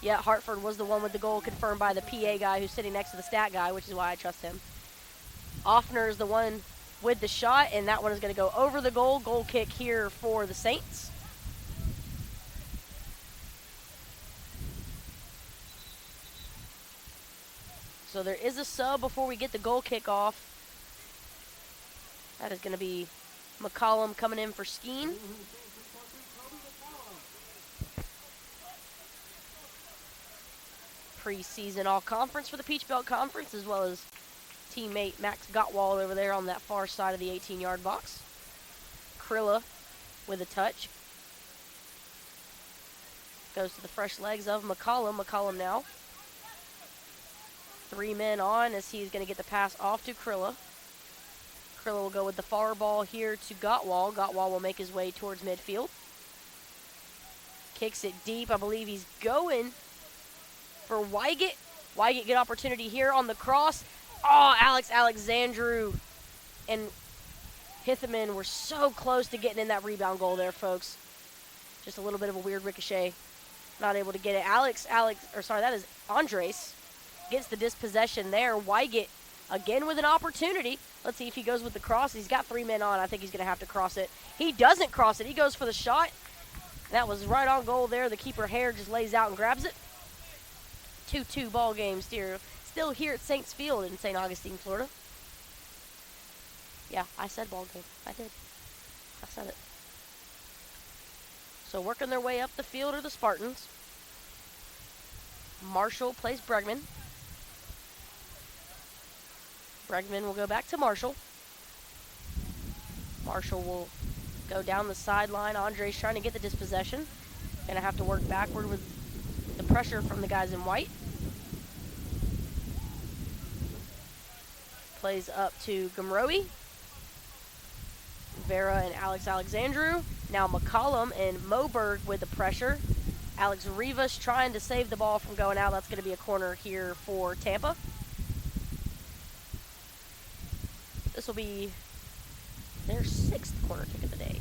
Yeah, Hartford was the one with the goal confirmed by the PA guy who's sitting next to the stat guy, which is why I trust him. Offner is the one with the shot, and that one is going to go over the goal. Goal kick here for the Saints. So there is a sub before we get the goal kick off. That is going to be McCollum coming in for Skeen. Preseason all-conference for the Peach Belt Conference, as well as teammate Max Gottwald over there on that far side of the 18-yard box. Krilla with a touch. Goes to the fresh legs of McCollum. McCollum now. 3 men on as he's going to get the pass off to Krilla. Krilla will go with the far ball here to Gottwald. Gottwald will make his way towards midfield. Kicks it deep. I believe he's going for Wygant. Wygant, good opportunity here on the cross. Oh, Alex Alexandru and Hitherman were so close to getting in that rebound goal there, folks. Just a little bit of a weird ricochet. Not able to get it. That is Andres. Gets the dispossession there. Wygant again with an opportunity. Let's see if he goes with the cross. He's got 3 men on. I think he's going to have to cross it. He doesn't cross it. He goes for the shot. That was right on goal there. The keeper Hare just lays out and grabs it. 2-2 ball game still here at Saints Field in St. Augustine, Florida. Yeah, I said ball game. I did. I said it. So working their way up the field are the Spartans. Marshall plays Bregman. Bregman will go back to Marshall. Marshall will go down the sideline. Andre's trying to get the dispossession. Gonna have to work backward with the pressure from the guys in white. Plays up to Gumroe. Vera and Alex Alexandru. Now McCollum and Moberg with the pressure. Alex Rivas trying to save the ball from going out. That's going to be a corner here for Tampa. This will be their 6th corner kick of the day.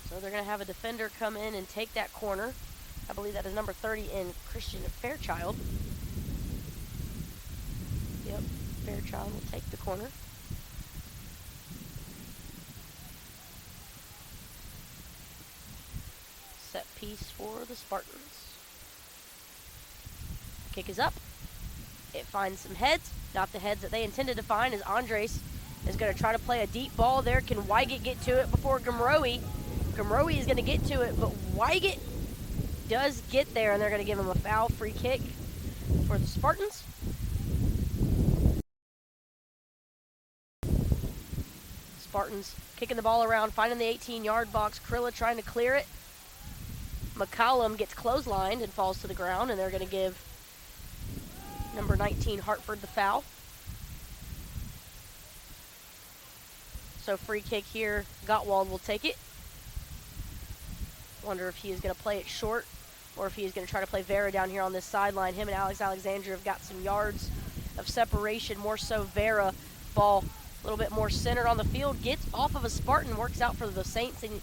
So they're going to have a defender come in and take that corner. I believe that is number 30 in Christian Fairchild. Yep, Fairchild will take the corner. Set piece for the Spartans. Kick is up. It finds some heads. Not the heads that they intended to find as Andres is going to try to play a deep ball there. Can Wygant get to it before Gumroe? Gumroe is going to get to it, but Wygant does get there, and they're going to give him a foul free kick for the Spartans. Spartans kicking the ball around, finding the 18-yard box. Krilla trying to clear it. McCollum gets clotheslined and falls to the ground, and they're going to give number 19 Hartford the foul. So free kick here. Gottwald will take it. Wonder if he is going to play it short or if he is going to try to play Vera down here on this sideline. Him and Alex Alexander have got some yards of separation. More so Vera. Ball a little bit more centered on the field. Gets off of a Spartan. Works out for the Saints. And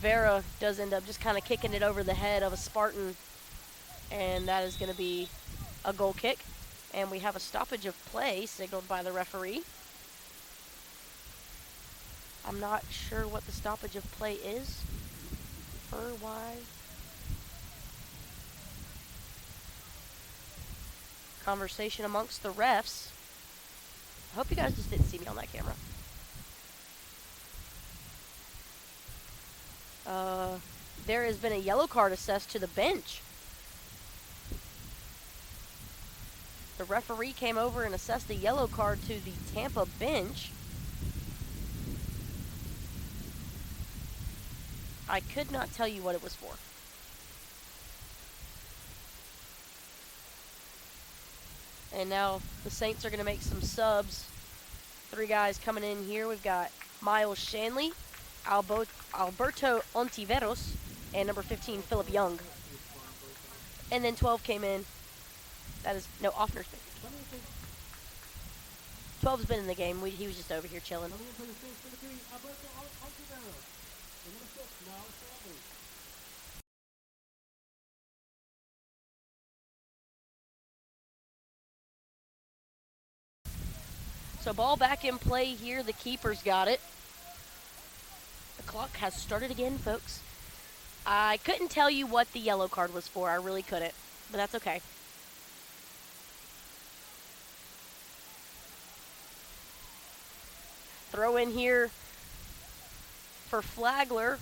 Vera does end up just kind of kicking it over the head of a Spartan. And that is going to be a goal kick. And we have a stoppage of play signaled by the referee. I'm not sure what the stoppage of play is. For why? Conversation amongst the refs. I hope you guys just didn't see me on that camera. There has been a yellow card assessed to the bench. The referee came over and assessed a yellow card to the Tampa bench. I could not tell you what it was for. And now the Saints are going to make some subs. 3 guys coming in here. We've got Miles Shanley, Alberto Ontiveros, and number 15, Philip Young. And then 12 came in. That is, no, Offner's been. 12's been in the game. He was just over here chilling. So ball back in play here. The keeper's got it. The clock has started again, folks. I couldn't tell you what the yellow card was for. I really couldn't, but that's okay. Throw in here for Flagler.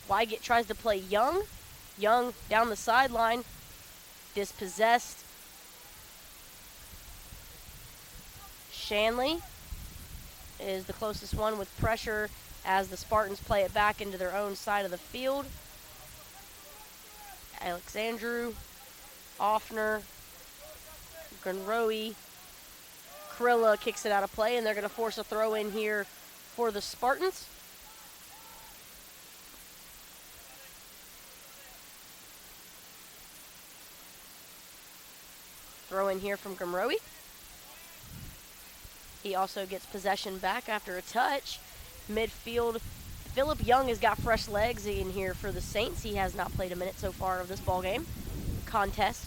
Wygant tries to play Young. Young down the sideline. Dispossessed. Shanley is the closest one with pressure as the Spartans play it back into their own side of the field. Alexandru, Offner, Gunroe, Krilla kicks it out of play, and they're going to force a throw in here for the Spartans. Throw in here from Gunroe. He also gets possession back after a touch. Midfield, Philip Young has got fresh legs in here for the Saints. He has not played a minute so far of this ball game. Contest,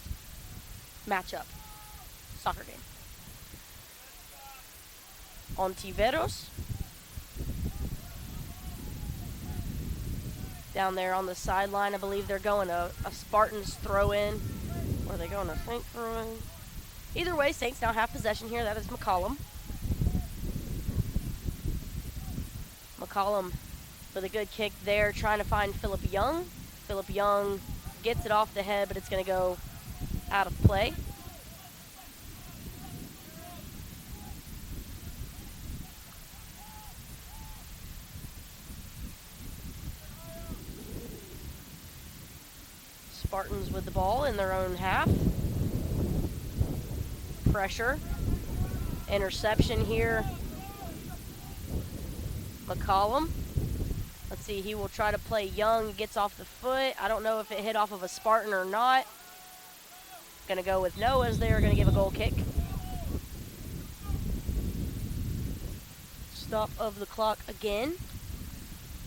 matchup, soccer game. Ontiveros. Down there on the sideline, I believe they're going a Spartans throw in. Or are they going a Saint throw in? Either way, Saints now have possession here. That is McCollum. McCollum with a good kick there, trying to find Philip Young. Philip Young gets it off the head, but it's going to go out of play. Spartans with the ball in their own half. Pressure. Interception here. McCollum. Let's see, he will try to play Young. Gets off the foot. I don't know if it hit off of a Spartan or not. Going to go with no, as they are going to give a goal kick. Stop of the clock again.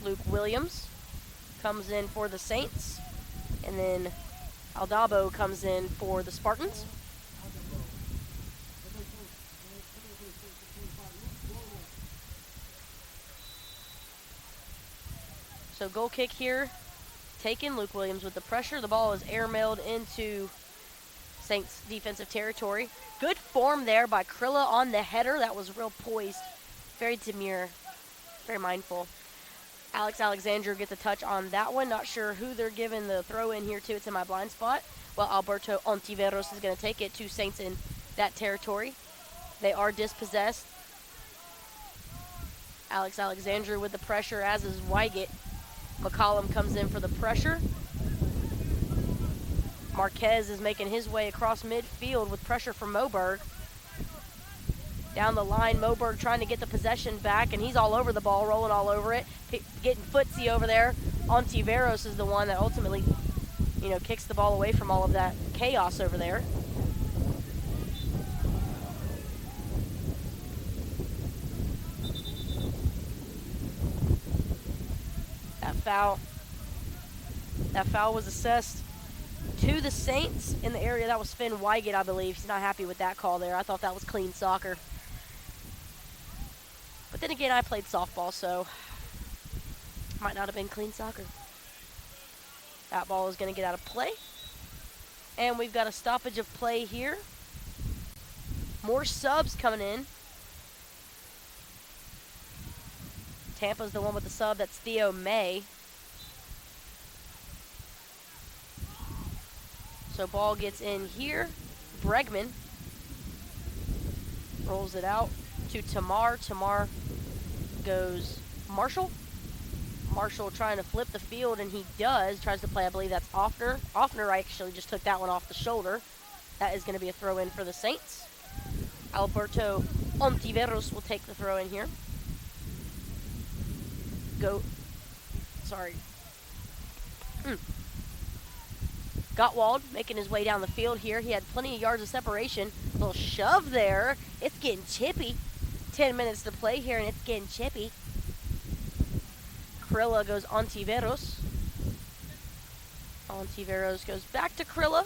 Luke Williams comes in for the Saints. And then Aldabo comes in for the Spartans. So goal kick here, taken. Luke Williams with the pressure. The ball is airmailed into Saints defensive territory. Good form there by Krilla on the header. That was real poised Very demure, very mindful. Alex Alexandru gets a touch on that one. Not sure who they're giving the throw in here to. It's in my blind spot. Well, Alberto Ontiveros is going to take it. 2 Saints in that territory. They are dispossessed. Alex Alexandru with the pressure, as is Wygant. McCollum comes in for the pressure. Marquez is making his way across midfield with pressure from Moberg. Down the line, Moberg trying to get the possession back, and he's all over the ball, rolling all over it, getting footsie over there. Ontiveros is the one that ultimately, kicks the ball away from all of that chaos over there. That foul was assessed to the Saints in the area. That was Finn Wygant, I believe. He's not happy with that call there. I thought that was clean soccer. But then again, I played softball, so might not have been clean soccer. That ball is going to get out of play. And we've got a stoppage of play here. More subs coming in. Tampa's the one with the sub. That's Theo May. So ball gets in here. Bregman rolls it out to Tamar. Tamar goes Marshall. Marshall trying to flip the field, and he does. Tries to play, I believe that's Offner. Offner actually just took that one off the shoulder. That is going to be a throw in for the Saints. Alberto Ontiveros will take the throw in here. Gottwald making his way down the field here. He had plenty of yards of separation. A little shove there. It's getting chippy. 10 minutes to play here, and it's getting chippy. Krilla goes Ontiveros. Ontiveros goes back to Krilla.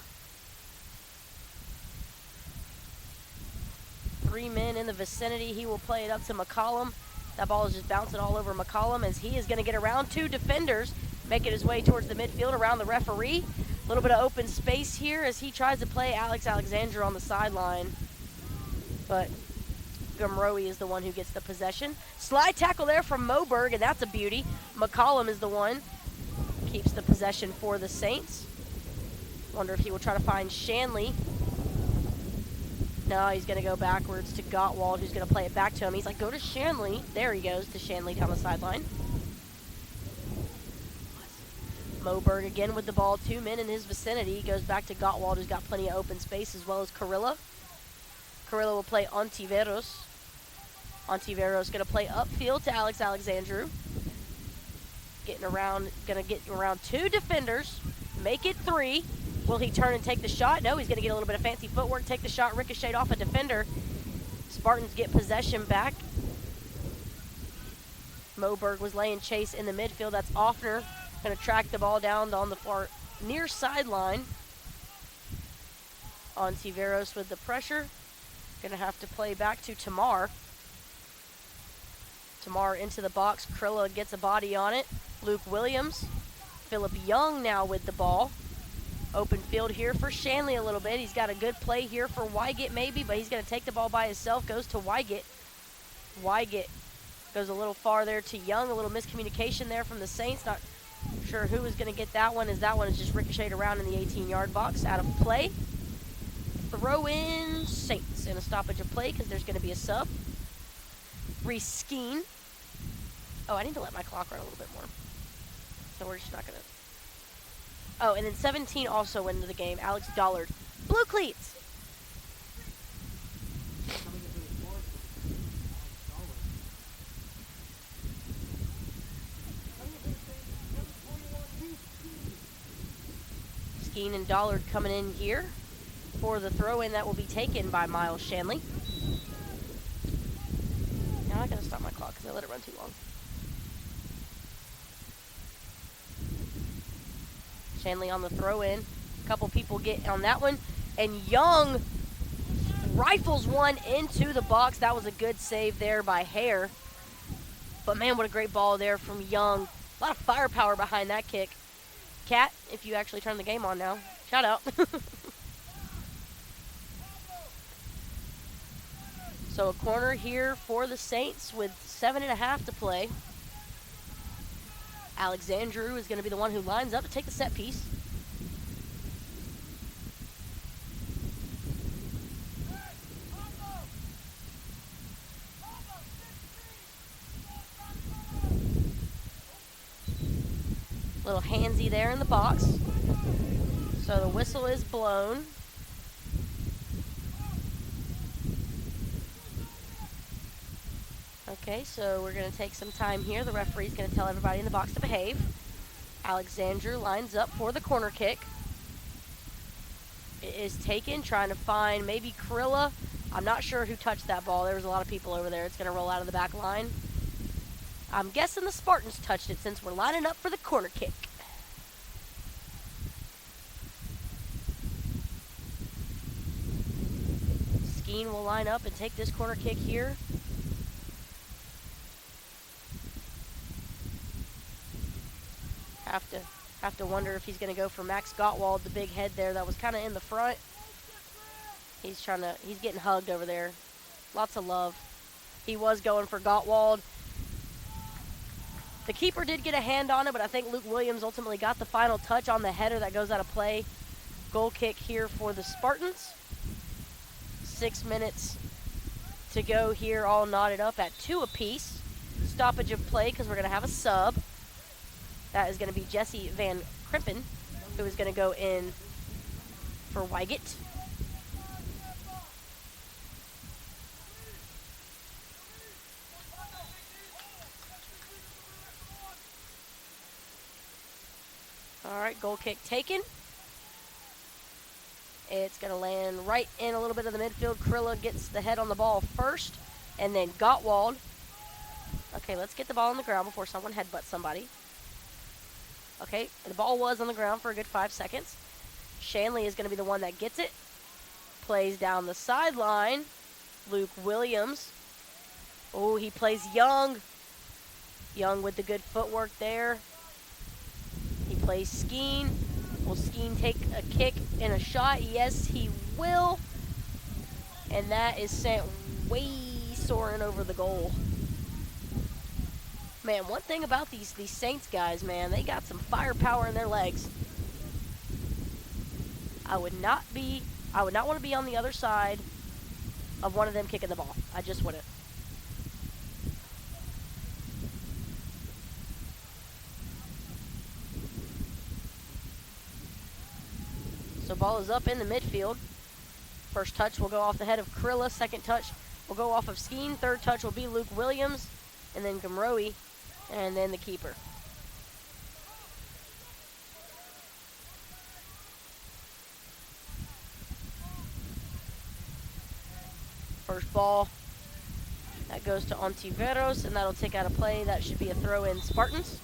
3 men in the vicinity. He will play it up to McCollum. That ball is just bouncing all over McCollum as he is going to get around 2 defenders, making his way towards the midfield around the referee. A little bit of open space here as he tries to play Alex Alexandru on the sideline. But Gumroe is the one who gets the possession. Slide tackle there from Moberg, and that's a beauty. McCollum is the one. Keeps the possession for the Saints. Wonder if he will try to find Shanley. No, he's going to go backwards to Gottwald, who's going to play it back to him. He's like, go to Shanley. There he goes to Shanley down the sideline. Moberg again with the ball. 2 men in his vicinity. He goes back to Gottwald, who's got plenty of open space, as well as Carilla. Carilla will play Ontiveros. Ontiveros going to play upfield to Alex Alexandru. Going to get around 2 defenders. Make it 3. Will he turn and take the shot? No, he's going to get a little bit of fancy footwork, take the shot, ricochet off a defender. Spartans get possession back. Moberg was laying chase in the midfield. That's Offner. Going to track the ball down on the far near sideline. Ontiveros with the pressure. Going to have to play back to Tamar. Tamar into the box. Krilla gets a body on it. Luke Williams. Philip Young now with the ball. Open field here for Shanley a little bit. He's got a good play here for Wygant maybe, but he's going to take the ball by himself. Goes to Wygant. Wygant goes a little far there to Young. A little miscommunication there from the Saints. Not sure who was going to get that one, as that one is just ricocheted around in the 18-yard box. Out of play. Throw in Saints in a stoppage of play because there's going to be a sub. Reese Skeen. Oh, I need to let my clock run a little bit more. So we're just not going to. Oh, and then 17 also went into the game. Alex Dollard. Blue cleats. Skeen and Dollard coming in here for the throw-in that will be taken by Miles Shanley. Now I gotta stop my clock because I let it run too long. Shanley on the throw-in. A couple people get on that one. And Young rifles one into the box. That was a good save there by Hare. But man, what a great ball there from Young. A lot of firepower behind that kick. Kat, if you actually turn the game on now, shout out. So a corner here for the Saints with 7.5 to play. Alexandru is going to be the one who lines up to take the set piece. Little handsy there in the box. So the whistle is blown. Okay, so we're going to take some time here. The referee's going to tell everybody in the box to behave. Alexander lines up for the corner kick. It is taken, trying to find maybe Krilla. I'm not sure who touched that ball. There was a lot of people over there. It's going to roll out of the back line. I'm guessing the Spartans touched it since we're lining up for the corner kick. Skeen will line up and take this corner kick here. Have to wonder if he's going to go for Max Gottwald, the big head there that was kind of in the front. He's getting hugged over there. Lots of love. He was going for Gottwald. The keeper did get a hand on it, but I think Luke Williams ultimately got the final touch on the header that goes out of play. Goal kick here for the Spartans. 6 minutes to go here, all knotted up at 2 apiece. Stoppage of play because we're going to have a sub. That is going to be Jesse Van Krimpen, who is going to go in for Wygant. All right, goal kick taken. It's going to land right in a little bit of the midfield. Krilla gets the head on the ball first, and then Gottwald. Okay, let's get the ball on the ground before someone headbutts somebody. Okay, the ball was on the ground for a good 5 seconds. Shanley is going to be the one that gets it. Plays down the sideline. Luke Williams. Oh, he plays Young. Young with the good footwork there. He plays Skeen. Will Skeen take a kick and a shot? Yes, he will. And that is sent way soaring over the goal. Man, one thing about these Saints guys, man, they got some firepower in their legs. I would not want to be on the other side of one of them kicking the ball. I just wouldn't. So ball is up in the midfield. First touch will go off the head of Krilla. Second touch will go off of Skeen. Third touch will be Luke Williams. And then Gumroe. And then the keeper. First ball. That goes to Ontiveros, and that'll take out a play. That should be a throw-in Spartans.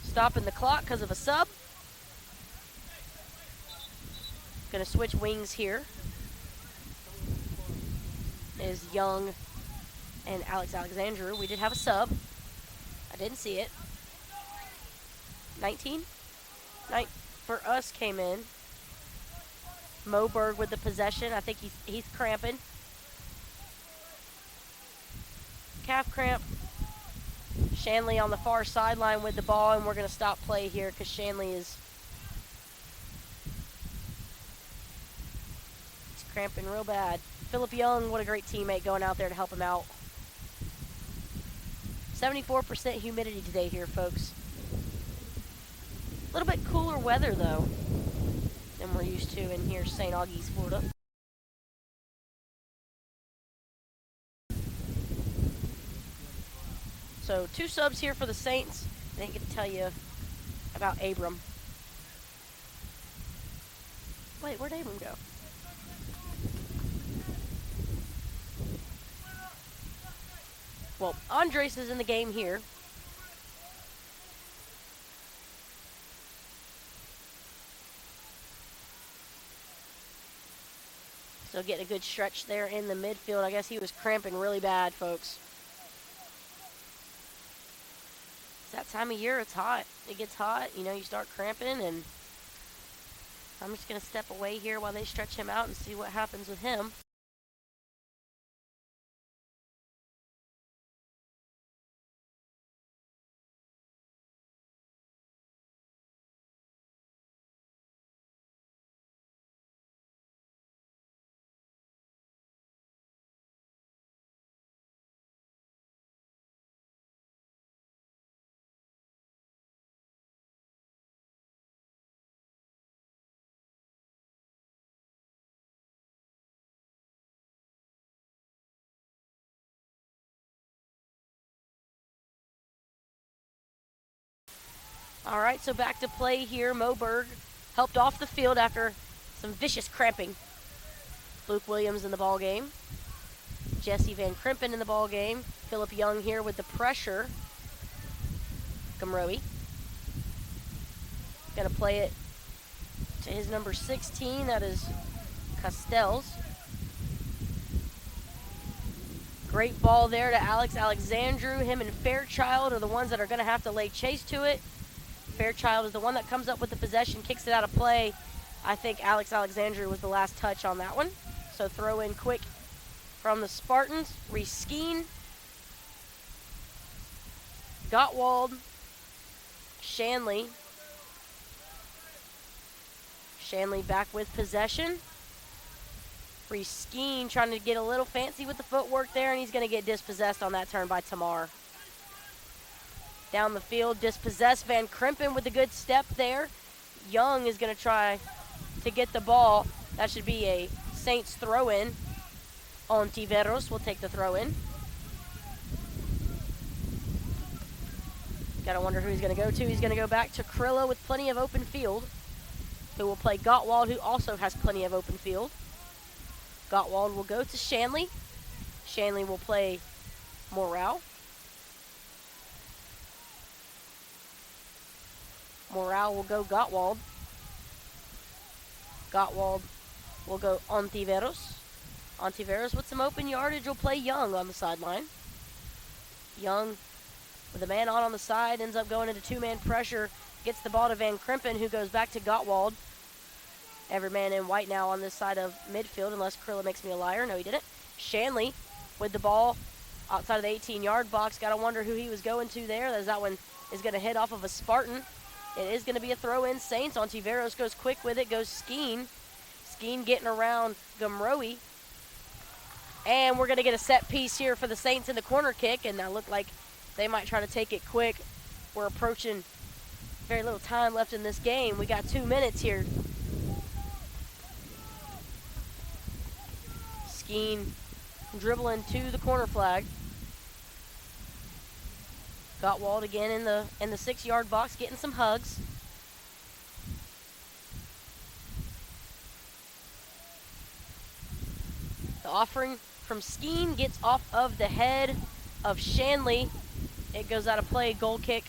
Stopping the clock because of a sub. Going to switch wings here. Is Young and Alex Alexandru. We did have a sub. I didn't see it. 19? For us came in. Moberg with the possession. I think he's cramping. Calf cramp. Shanley on the far sideline with the ball, and we're going to stop play here because Shanley is cramping real bad. Philip Young, what a great teammate going out there to help him out. 74% humidity today here, folks. A little bit cooler weather, though, than we're used to in here, St. Augie's, Florida. So 2 subs here for the Saints. I didn't get to tell you about Abram. Wait, where'd Abram go? Well, Andres is in the game here. So getting a good stretch there in the midfield. I guess he was cramping really bad, folks. It's that time of year, it's hot. It gets hot, you know, you start cramping, and I'm just going to step away here while they stretch him out and see what happens with him. All right, so back to play here. Moberg helped off the field after some vicious cramping. Luke Williams in the ball game. Jesse Van Krimpen in the ball game. Philip Young here with the pressure. Gumroe. Gonna play it to his number 16. That is Castells. Great ball there to Alex Alexandru. Him and Fairchild are the ones that are going to have to lay chase to it. Fairchild is the one that comes up with the possession, kicks it out of play. I think Alex Alexandru was the last touch on that one. So throw in quick from the Spartans. Reskeen. Gottwald. Shanley. Shanley back with possession. Reskeen trying to get a little fancy with the footwork there, and he's going to get dispossessed on that turn by Tamar. Down the field, dispossessed. Van Krimpen with a good step there. Young is going to try to get the ball. That should be a Saints throw-in. Ontiveros will take the throw-in. Got to wonder who he's going to go to. He's going to go back to Krilla with plenty of open field, who will play Gottwald, who also has plenty of open field. Gottwald will go to Shanley. Shanley will play Morale. Morale will go Gottwald. Gottwald will go Ontiveros. Ontiveros with some open yardage will play Young on the sideline. Young with a man on the side, ends up going into two-man pressure, gets the ball to Van Krimpen, who goes back to Gottwald. Every man in white now on this side of midfield, unless Krilla makes me a liar. No, he didn't. Shanley with the ball outside of the 18-yard box. Got to wonder who he was going to there, as that one is going to hit off of a Spartan. It is going to be a throw-in Saints. Ontiveros goes quick with it, goes Skeen. Skeen getting around Gumroe. And we're going to get a set piece here for the Saints in the corner kick, and that looked like they might try to take it quick. We're approaching very little time left in this game. We got 2 minutes here. Skeen dribbling to the corner flag. Gottwald again in the 6-yard box, getting some hugs. The offering from Skeen gets off of the head of Shanley. It goes out of play. Goal kick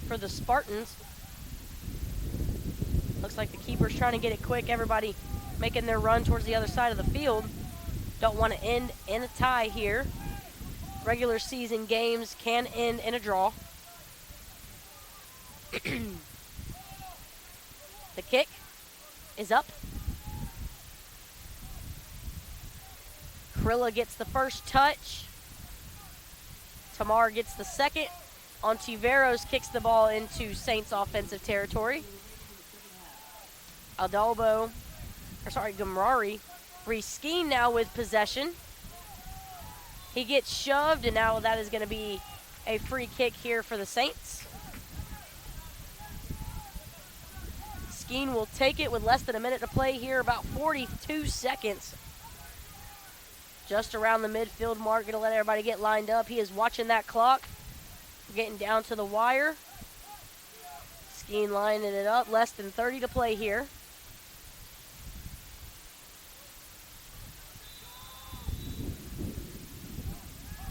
for the Spartans. Looks like the keeper's trying to get it quick. Everybody making their run towards the other side of the field. Don't want to end in a tie here. Regular season games can end in a draw. The kick is up. Krilla gets the first touch. Tamar gets the second. Ontiveros kicks the ball into Saints offensive territory. Gumrari. Reskeen now with possession. He gets shoved, and now that is going to be a free kick here for the Saints. Skeen will take it with less than a minute to play here, about 42 seconds. Just around the midfield mark, going to let everybody get lined up. He is watching that clock. Getting down to the wire. Skeen lining it up, less than 30 to play here.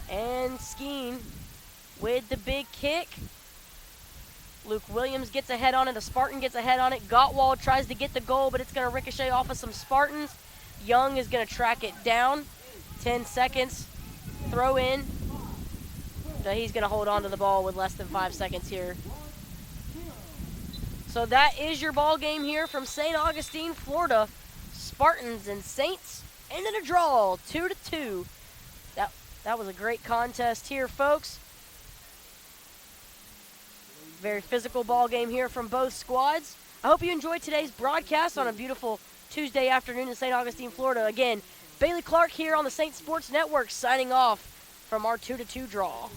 And Skeen with the big kick. Luke Williams gets ahead on it. A Spartan gets ahead on it. Gottwald tries to get the goal, but it's going to ricochet off of some Spartans. Young is going to track it down. 10 seconds. Throw in. So he's going to hold on to the ball with less than 5 seconds here. So that is your ball game here from St. Augustine, Florida. Spartans and Saints ended a draw, 2-2. That was a great contest here, folks. Very physical ball game here from both squads. I hope you enjoyed today's broadcast on a beautiful Tuesday afternoon in St. Augustine, Florida. Again, Bailey Clark here on the Saints Sports Network signing off from our 2-2 draw.